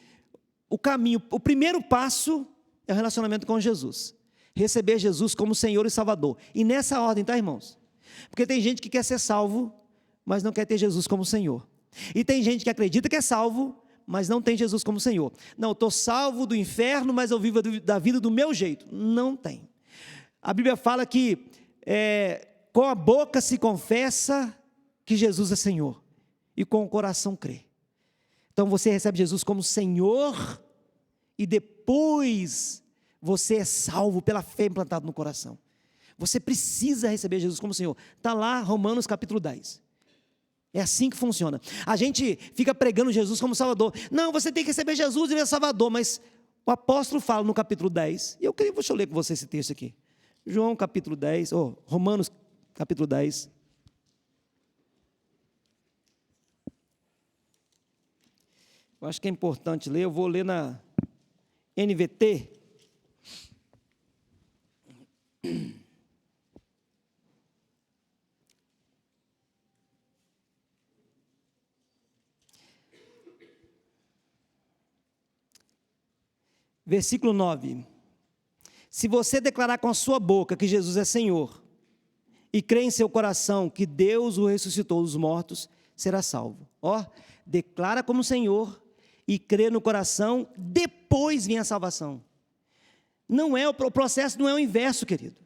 o primeiro passo é o relacionamento com Jesus. Receber Jesus como Senhor e Salvador. E nessa ordem, tá, irmãos? Porque tem gente que quer ser salvo, mas não quer ter Jesus como Senhor. E tem gente que acredita que é salvo, mas não tem Jesus como Senhor. Não, estou salvo do inferno, mas eu vivo da vida do meu jeito. Não tem. A Bíblia fala que com a boca se confessa que Jesus é Senhor, e com o coração crê. Então você recebe Jesus como Senhor, e depois você é salvo pela fé implantada no coração. Você precisa receber Jesus como Senhor. Está lá Romanos capítulo 10. É assim que funciona. A gente fica pregando Jesus como Salvador. Não, você tem que receber Jesus e ele é Salvador. Mas o apóstolo fala no capítulo 10. E deixa eu ler com você esse texto aqui. João capítulo 10, Romanos capítulo 10. Eu acho que é importante ler. Eu vou ler na NVT. Versículo 9. Se você declarar com a sua boca que Jesus é Senhor, e crer em seu coração que Deus o ressuscitou dos mortos, será salvo. Declara como Senhor e crê no coração, depois vem a salvação. O processo não é o inverso, querido.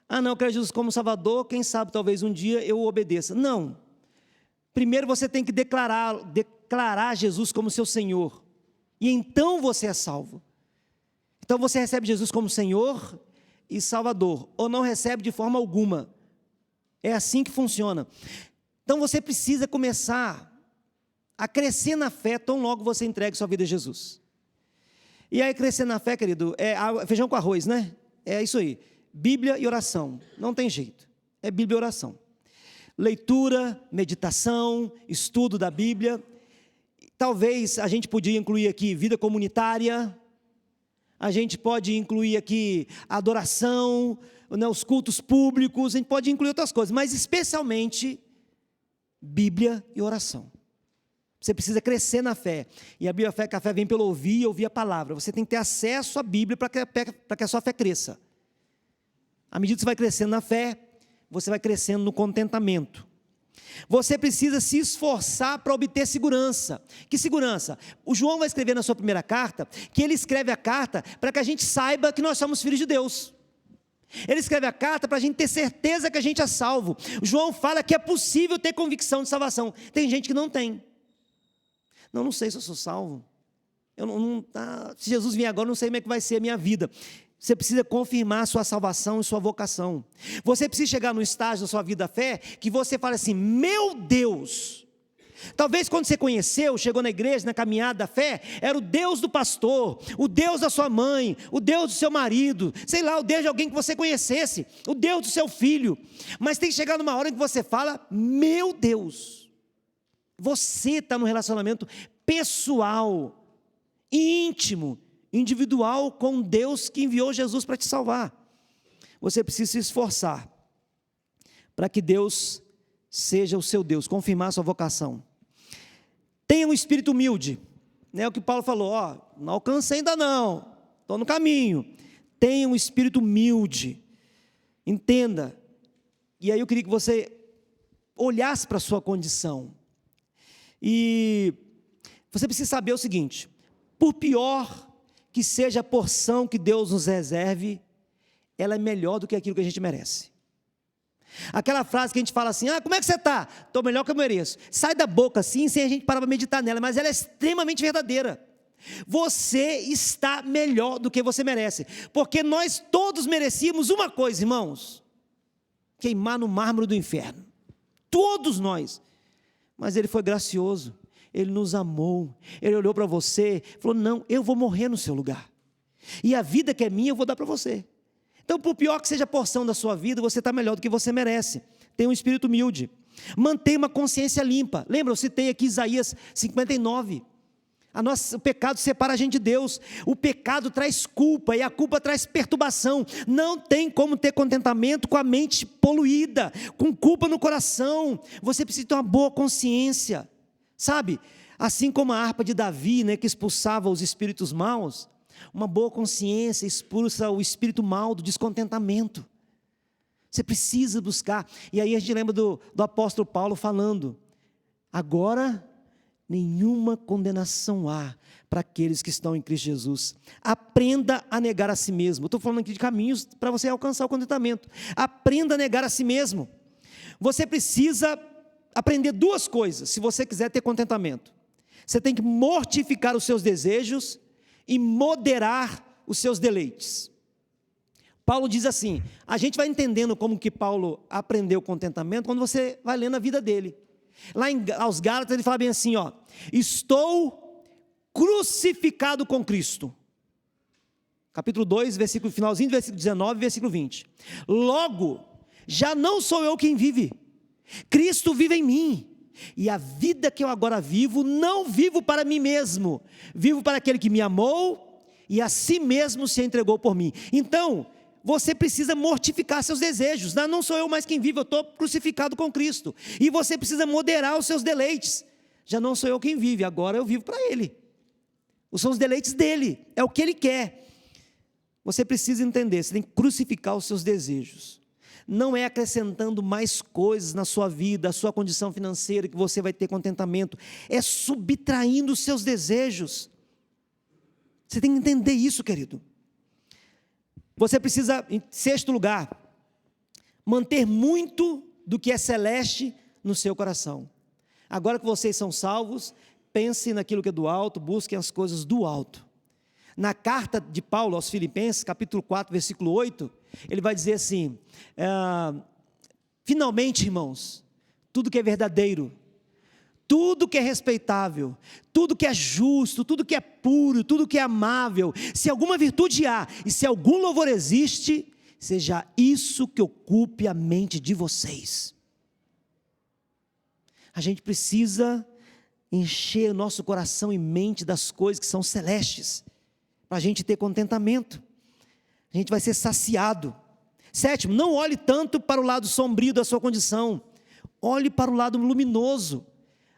Não, eu quero Jesus como Salvador, quem sabe talvez um dia eu o obedeça. Não. Primeiro você tem que declarar Jesus como seu Senhor, e então você é salvo. Então você recebe Jesus como Senhor e Salvador, ou não recebe de forma alguma. É assim que funciona. Então você precisa começar a crescer na fé, tão logo você entregue sua vida a Jesus. E aí crescer na fé, querido, é feijão com arroz, né? É isso aí, Bíblia e oração, não tem jeito, é Bíblia e oração. Leitura, meditação, estudo da Bíblia. Talvez a gente podia incluir aqui vida comunitária, a gente pode incluir aqui adoração, né, os cultos públicos, a gente pode incluir outras coisas, mas especialmente Bíblia e oração. Você precisa crescer na fé, e a Bíblia fala que a fé vem pelo ouvir e ouvir a palavra. Você tem que ter acesso à Bíblia para que a sua fé cresça. À medida que você vai crescendo na fé, você vai crescendo no contentamento. Você precisa se esforçar para obter segurança. Que segurança? O João vai escrever na sua primeira carta, que ele escreve a carta para que a gente saiba que nós somos filhos de Deus. Ele escreve a carta para a gente ter certeza que a gente é salvo. O João fala que é possível ter convicção de salvação. Tem gente que não tem. Não sei se eu sou salvo. Se Jesus vier agora, não sei como é que vai ser a minha vida. Você precisa confirmar a sua salvação e sua vocação. Você precisa chegar no estágio da sua vida da fé, que você fala assim, meu Deus. Talvez quando você conheceu, chegou na igreja, na caminhada da fé, era o Deus do pastor, o Deus da sua mãe, o Deus do seu marido, sei lá, o Deus de alguém que você conhecesse, o Deus do seu filho. Mas tem que chegar numa hora em que você fala, meu Deus. Você está num relacionamento pessoal íntimo, individual com Deus que enviou Jesus para te salvar. Você precisa se esforçar para que Deus seja o seu Deus, confirmar a sua vocação. Tenha um espírito humilde, né? O que Paulo falou, não alcancei ainda não, estou no caminho. Tenha um espírito humilde, entenda. E aí eu queria que você olhasse para a sua condição. E você precisa saber o seguinte: por pior que seja a porção que Deus nos reserve, ela é melhor do que aquilo que a gente merece. Aquela frase que a gente fala assim, como é que você está? Estou melhor que eu mereço. Sai da boca assim, sem a gente parar para meditar nela, mas ela é extremamente verdadeira. Você está melhor do que você merece, porque nós todos merecíamos uma coisa, irmãos: queimar no mármore do inferno. Todos nós. Mas Ele foi gracioso, Ele nos amou, Ele olhou para você, falou, não, eu vou morrer no seu lugar, e a vida que é minha eu vou dar para você. Então, por pior que seja a porção da sua vida, você está melhor do que você merece. Tenha um espírito humilde, mantenha uma consciência limpa. Lembra, eu citei aqui Isaías 59, o pecado separa a gente de Deus, o pecado traz culpa, e a culpa traz perturbação. Não tem como ter contentamento com a mente poluída, com culpa no coração. Você precisa ter uma boa consciência, sabe? Assim como a harpa de Davi, né, que expulsava os espíritos maus, uma boa consciência expulsa o espírito mau do descontentamento. Você precisa buscar. E aí a gente lembra do apóstolo Paulo falando, agora nenhuma condenação há para aqueles que estão em Cristo Jesus. Aprenda a negar a si mesmo. Eu estou falando aqui de caminhos para você alcançar o contentamento. Aprenda a negar a si mesmo. Você precisa aprender duas coisas, se você quiser ter contentamento. Você tem que mortificar os seus desejos e moderar os seus deleites. Paulo diz assim, a gente vai entendendo como que Paulo aprendeu contentamento quando você vai lendo a vida dele. Lá aos Gálatas ele fala bem assim, estou crucificado com Cristo. Capítulo 2, versículo finalzinho do versículo 19, versículo 20. Logo, já não sou eu quem vive, Cristo vive em mim. E a vida que eu agora vivo, não vivo para mim mesmo, vivo para aquele que me amou e a si mesmo se entregou por mim. Então, você precisa mortificar seus desejos. Não sou eu mais quem vive, eu estou crucificado com Cristo. E você precisa moderar os seus deleites. Já não sou eu quem vive, agora eu vivo para Ele. São os deleites dEle, é o que Ele quer. Você precisa entender, você tem que crucificar os seus desejos. Não é acrescentando mais coisas na sua vida, a sua condição financeira, que você vai ter contentamento. É subtraindo os seus desejos. Você tem que entender isso, querido. Você precisa, em sexto lugar, manter muito do que é celeste no seu coração. Agora que vocês são salvos, pensem naquilo que é do alto, busquem as coisas do alto. Na carta de Paulo aos Filipenses, capítulo 4, versículo 8, ele vai dizer assim, finalmente, irmãos, tudo que é verdadeiro, tudo que é respeitável, tudo que é justo, tudo que é puro, tudo que é amável, se alguma virtude há, e se algum louvor existe, seja isso que ocupe a mente de vocês. A gente precisa encher o nosso coração e mente das coisas que são celestes, para a gente ter contentamento. A gente vai ser saciado. Sétimo, não olhe tanto para o lado sombrio da sua condição, olhe para o lado luminoso.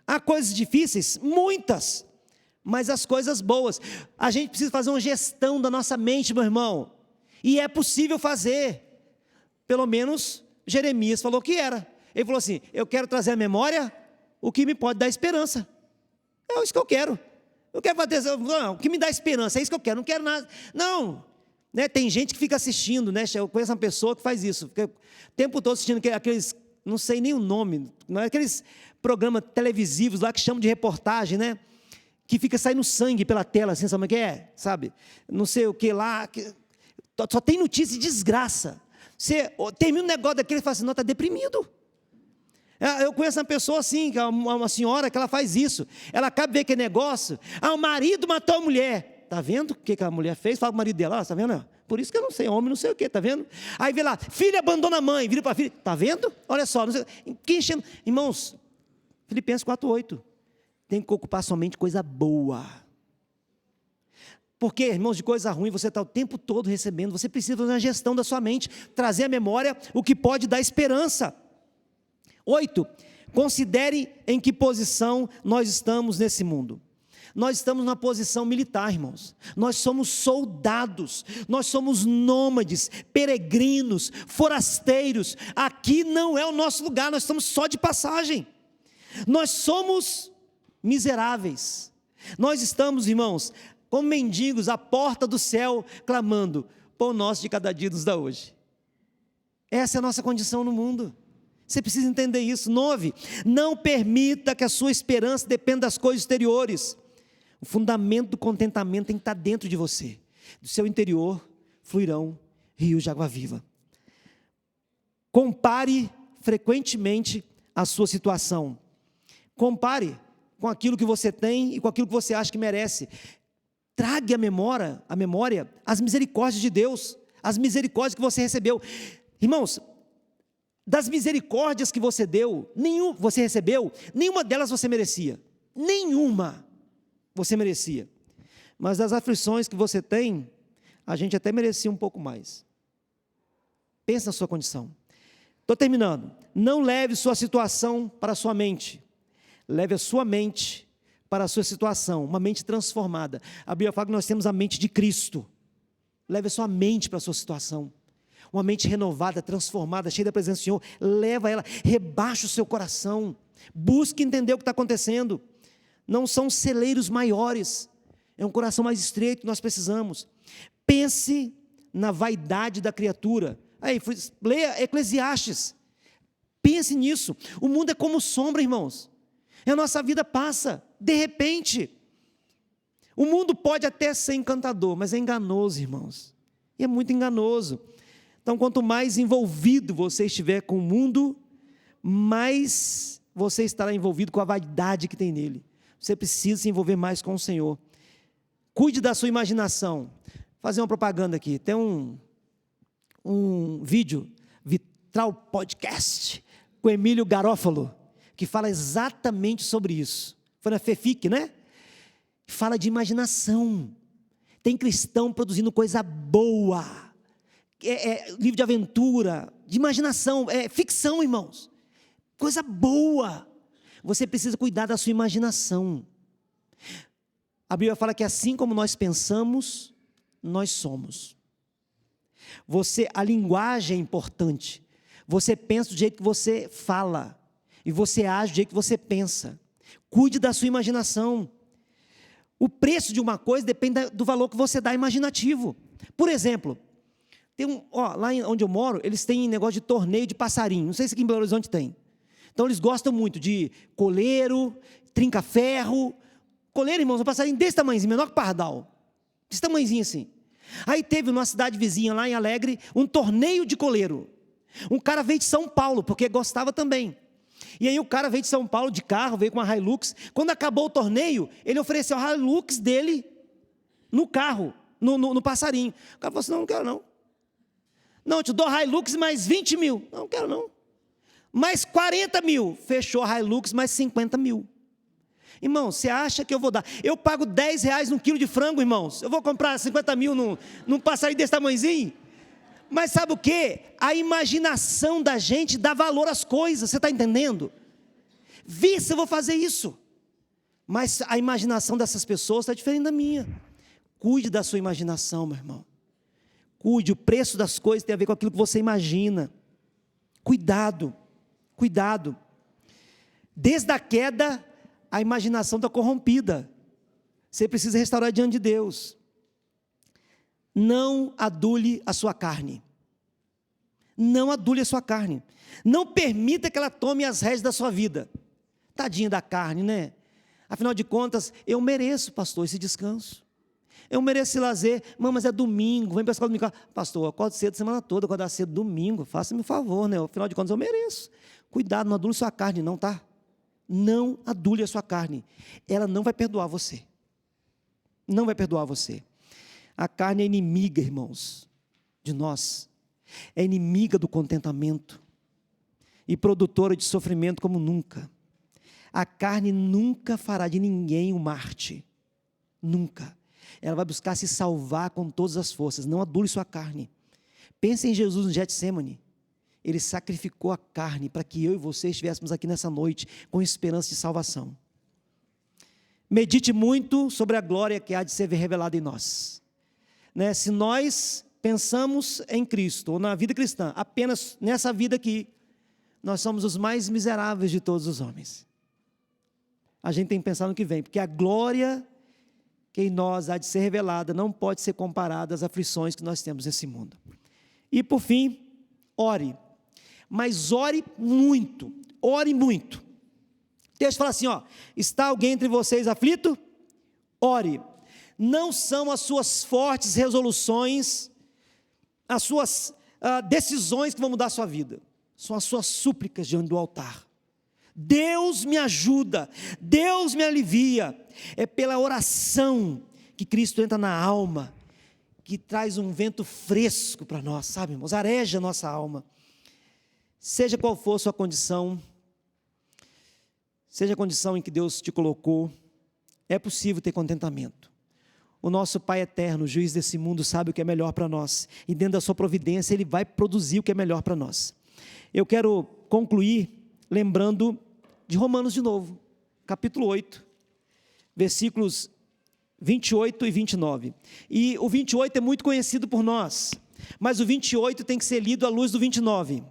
Há coisas difíceis? Muitas, mas as coisas boas. A gente precisa fazer uma gestão da nossa mente, meu irmão, e é possível fazer. Pelo menos Jeremias falou que era. Ele falou assim, eu quero trazer à memória o que me pode dar esperança. É isso que eu quero. Eu quero fazer, não, o que me dá esperança, é isso que eu quero, não quero nada. Não, né? Tem gente que fica assistindo, né? Eu conheço uma pessoa que faz isso, fica o tempo todo assistindo aqueles, não sei nem o nome, não é aqueles programas televisivos lá que chamam de reportagem, né? Que fica saindo sangue pela tela, assim, sabe o que é? Sabe? Não sei o que lá, só tem notícia de desgraça. Você termina um negócio daquele e fala assim, não, está deprimido. Eu conheço uma pessoa assim, uma senhora que ela faz isso. Ela acaba de ver aquele negócio. O marido matou a mulher. Está vendo o que a mulher fez? Fala com o marido dela, está vendo? Por isso que eu não sei, homem não sei o que, está vendo? Aí vê lá, filho abandona a mãe, vira para a filha. Está vendo? Olha só, não sei, quem chama? Irmãos, Filipenses 4:8. Tem que ocupar somente coisa boa. Porque, irmãos, de coisa ruim você está o tempo todo recebendo. Você precisa fazer uma gestão da sua mente, trazer à memória o que pode dar esperança. 8. Considere em que posição nós estamos nesse mundo. Nós estamos na posição militar, irmãos. Nós somos soldados, nós somos nômades, peregrinos, forasteiros. Aqui não é o nosso lugar, nós estamos só de passagem. Nós somos miseráveis. Nós estamos, irmãos, como mendigos à porta do céu, clamando: pão nosso de cada dia nos dá hoje. Essa é a nossa condição no mundo. Você precisa entender isso. 9. Não permita que a sua esperança dependa das coisas exteriores. O fundamento do contentamento tem que estar dentro de você. Do seu interior fluirão rios de água viva. Compare frequentemente a sua situação. Compare com aquilo que você tem e com aquilo que você acha que merece. Traga à memória as misericórdias de Deus, as misericórdias que você recebeu. Irmãos, das misericórdias que você recebeu, nenhuma delas você merecia. Nenhuma você merecia. Mas das aflições que você tem, a gente até merecia um pouco mais. Pensa na sua condição. Estou terminando. Não leve sua situação para a sua mente. Leve a sua mente para a sua situação, uma mente transformada. A Bíblia fala que nós temos a mente de Cristo. Leve a sua mente para a sua situação. Uma mente renovada, transformada, cheia da presença do Senhor. Leva ela, rebaixa o seu coração. Busque entender o que está acontecendo. Não são celeiros maiores. É um coração mais estreito que nós precisamos. Pense na vaidade da criatura. Aí, leia Eclesiastes. Pense nisso. O mundo é como sombra, irmãos. A nossa vida passa, de repente. O mundo pode até ser encantador, mas é enganoso, irmãos. E é muito enganoso. Então, quanto mais envolvido você estiver com o mundo, mais você estará envolvido com a vaidade que tem nele. Você precisa se envolver mais com o Senhor. Cuide da sua imaginação. Vou fazer uma propaganda aqui. Tem um vídeo, Vitral Podcast, com Emílio Garófalo, que fala exatamente sobre isso. Foi na FEFIC, né? Fala de imaginação. Tem cristão produzindo coisa boa. Livro de aventura, de imaginação, ficção, irmãos. Coisa boa. Você precisa cuidar da sua imaginação. A Bíblia fala que assim como nós pensamos, nós somos. A linguagem é importante. Você pensa do jeito que você fala. E você age do jeito que você pensa. Cuide da sua imaginação. O preço de uma coisa depende do valor que você dá imaginativo. Por exemplo, lá onde eu moro, eles têm negócio de torneio de passarinho. Não sei se aqui em Belo Horizonte tem. Então eles gostam muito de coleiro, trinca-ferro. Coleiro, irmãos, um passarinho desse tamanhozinho, menor que pardal. Desse tamanhozinho assim. Aí teve numa cidade vizinha, lá em Alegre, um torneio de coleiro. Um cara veio de São Paulo, porque gostava também. E aí o cara veio de São Paulo de carro, veio com uma Hilux. Quando acabou o torneio, ele ofereceu a Hilux dele no carro, no passarinho. O cara falou assim: não quero não. Não, eu te dou a Hilux mais 20 mil. Não quero não. Mais 40 mil. Fechou a Hilux mais 50 mil. Irmão, você acha que eu vou dar? Eu pago 10 reais num quilo de frango, irmãos. Eu vou comprar 50 mil num passarinho desse tamanhozinho? Mas sabe o que? A imaginação da gente dá valor às coisas, você está entendendo? Vê se eu vou fazer isso. Mas a imaginação dessas pessoas está diferente da minha. Cuide da sua imaginação, meu irmão. Cuide, o preço das coisas tem a ver com aquilo que você imagina. Cuidado, cuidado. Desde a queda, a imaginação está corrompida. Você precisa restaurar diante de Deus. Não adule a sua carne. Não adule a sua carne. Não permita que ela tome as rédeas da sua vida. Tadinha da carne, né? Afinal de contas, eu mereço, pastor, esse descanso. Eu mereço esse lazer. Mas é domingo, vem para a escola domingo. Pastor, eu acordo cedo a semana toda, acordar cedo domingo. Faça-me um favor, né? Afinal de contas, eu mereço. Cuidado, não adule sua carne não, tá? Não adule a sua carne. Ela não vai perdoar você. Não vai perdoar você. A carne é inimiga, irmãos, de nós. É inimiga do contentamento. E produtora de sofrimento como nunca. A carne nunca fará de ninguém um Marte. Nunca. ela vai buscar se salvar com todas as forças, não adule sua carne. Pense em Jesus no Getsêmani. Ele sacrificou a carne para que eu e você estivéssemos aqui nessa noite com esperança de salvação. Medite muito sobre a glória que há de ser revelada em nós. Se nós pensamos em Cristo, ou na vida cristã, apenas nessa vida aqui, nós somos os mais miseráveis de todos os homens. A gente tem que pensar no que vem, porque a glória que em nós há de ser revelada não pode ser comparada às aflições que nós temos nesse mundo. E por fim, ore. Mas ore muito. Ore muito. O texto fala assim, está alguém entre vocês aflito? Ore. Não são as suas fortes resoluções, as suas decisões que vão mudar a sua vida. São as suas súplicas diante do altar. Deus me ajuda, Deus me alivia. É pela oração que Cristo entra na alma, que traz um vento fresco para nós, sabe, irmãos? Areja a nossa alma. Seja qual for a sua condição, seja a condição em que Deus te colocou, é possível ter contentamento. O nosso Pai eterno, juiz desse mundo, sabe o que é melhor para nós, e dentro da sua providência, Ele vai produzir o que é melhor para nós. Eu quero concluir lembrando de Romanos de novo, capítulo 8, versículos 28 e 29. E o 28 é muito conhecido por nós, mas o 28 tem que ser lido à luz do 29.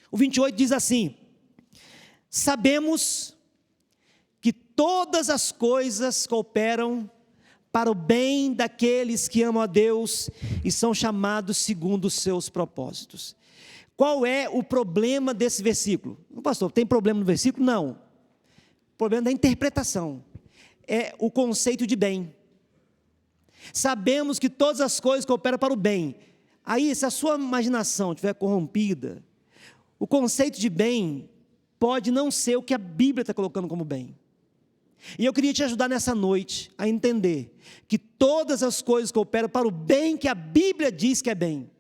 O 28 diz assim: sabemos que todas as coisas cooperam para o bem daqueles que amam a Deus e são chamados segundo os seus propósitos. Qual é o problema desse versículo? Pastor, tem problema no versículo? Não. O problema da interpretação. É o conceito de bem. Sabemos que todas as coisas cooperam para o bem. Aí, se a sua imaginação estiver corrompida, o conceito de bem pode não ser o que a Bíblia está colocando como bem. E eu queria te ajudar nessa noite a entender que todas as coisas cooperam para o bem que a Bíblia diz que é bem.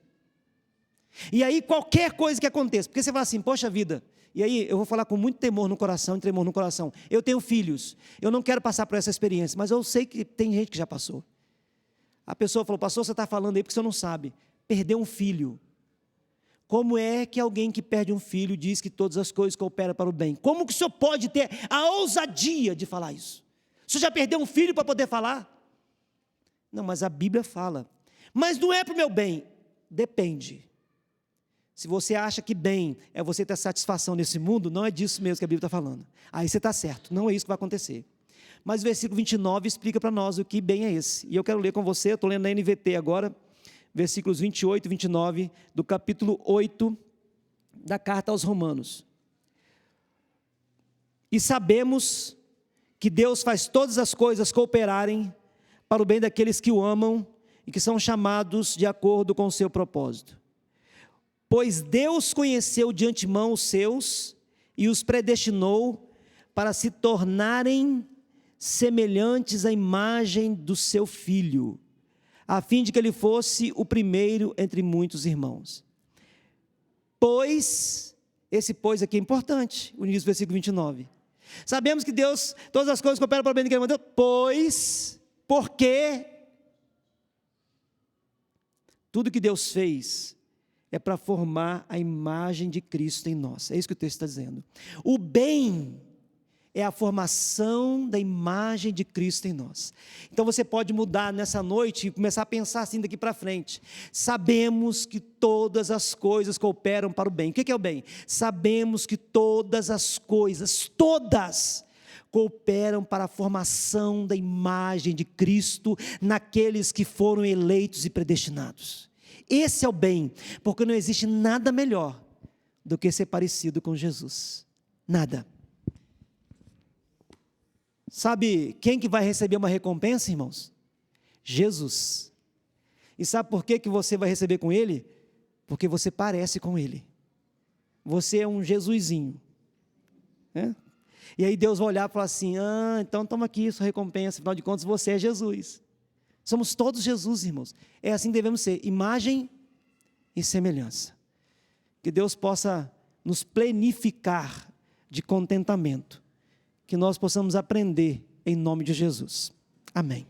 E aí qualquer coisa que aconteça, porque você fala assim, poxa vida, e aí eu vou falar com muito temor no coração, e tremor no coração, eu tenho filhos, eu não quero passar por essa experiência, mas eu sei que tem gente que já passou. A pessoa falou, pastor, você está falando aí porque você não sabe, perdeu um filho. Como é que alguém que perde um filho diz que todas as coisas cooperam para o bem? Como que o senhor pode ter a ousadia de falar isso? O senhor já perdeu um filho para poder falar? Não, mas a Bíblia fala. Mas não é para o meu bem. Depende. Se você acha que bem é você ter satisfação nesse mundo, não é disso mesmo que a Bíblia está falando. Aí você está certo, não é isso que vai acontecer. Mas o versículo 29 explica para nós o que bem é esse. E eu quero ler com você, eu estou lendo na NVT agora, versículos 28 e 29, do capítulo 8 da carta aos Romanos. E sabemos que Deus faz todas as coisas cooperarem para o bem daqueles que o amam e que são chamados de acordo com o seu propósito. Pois Deus conheceu de antemão os seus e os predestinou para se tornarem semelhantes à imagem do seu Filho, a fim de que ele fosse o primeiro entre muitos irmãos. Pois, esse pois aqui é importante, o início do versículo 29. Sabemos que Deus, todas as coisas cooperam para o bem de quem mandou, pois, porque tudo que Deus fez é para formar a imagem de Cristo em nós. É isso que o texto está dizendo. O bem é a formação da imagem de Cristo em nós. Então você pode mudar nessa noite e começar a pensar assim daqui para frente. Sabemos que todas as coisas cooperam para o bem. O que é o bem? Sabemos que todas as coisas, todas, cooperam para a formação da imagem de Cristo naqueles que foram eleitos e predestinados. Esse é o bem, porque não existe nada melhor do que ser parecido com Jesus. Nada. Sabe quem que vai receber uma recompensa, irmãos? Jesus. E sabe por que você vai receber com Ele? Porque você parece com Ele. Você é um Jesusinho. Né? E aí Deus vai olhar e falar assim, então toma aqui sua recompensa, afinal de contas você é Jesus. Somos todos Jesus, irmãos. É assim que devemos ser, imagem e semelhança. Que Deus possa nos plenificar de contentamento. Que nós possamos aprender em nome de Jesus. Amém.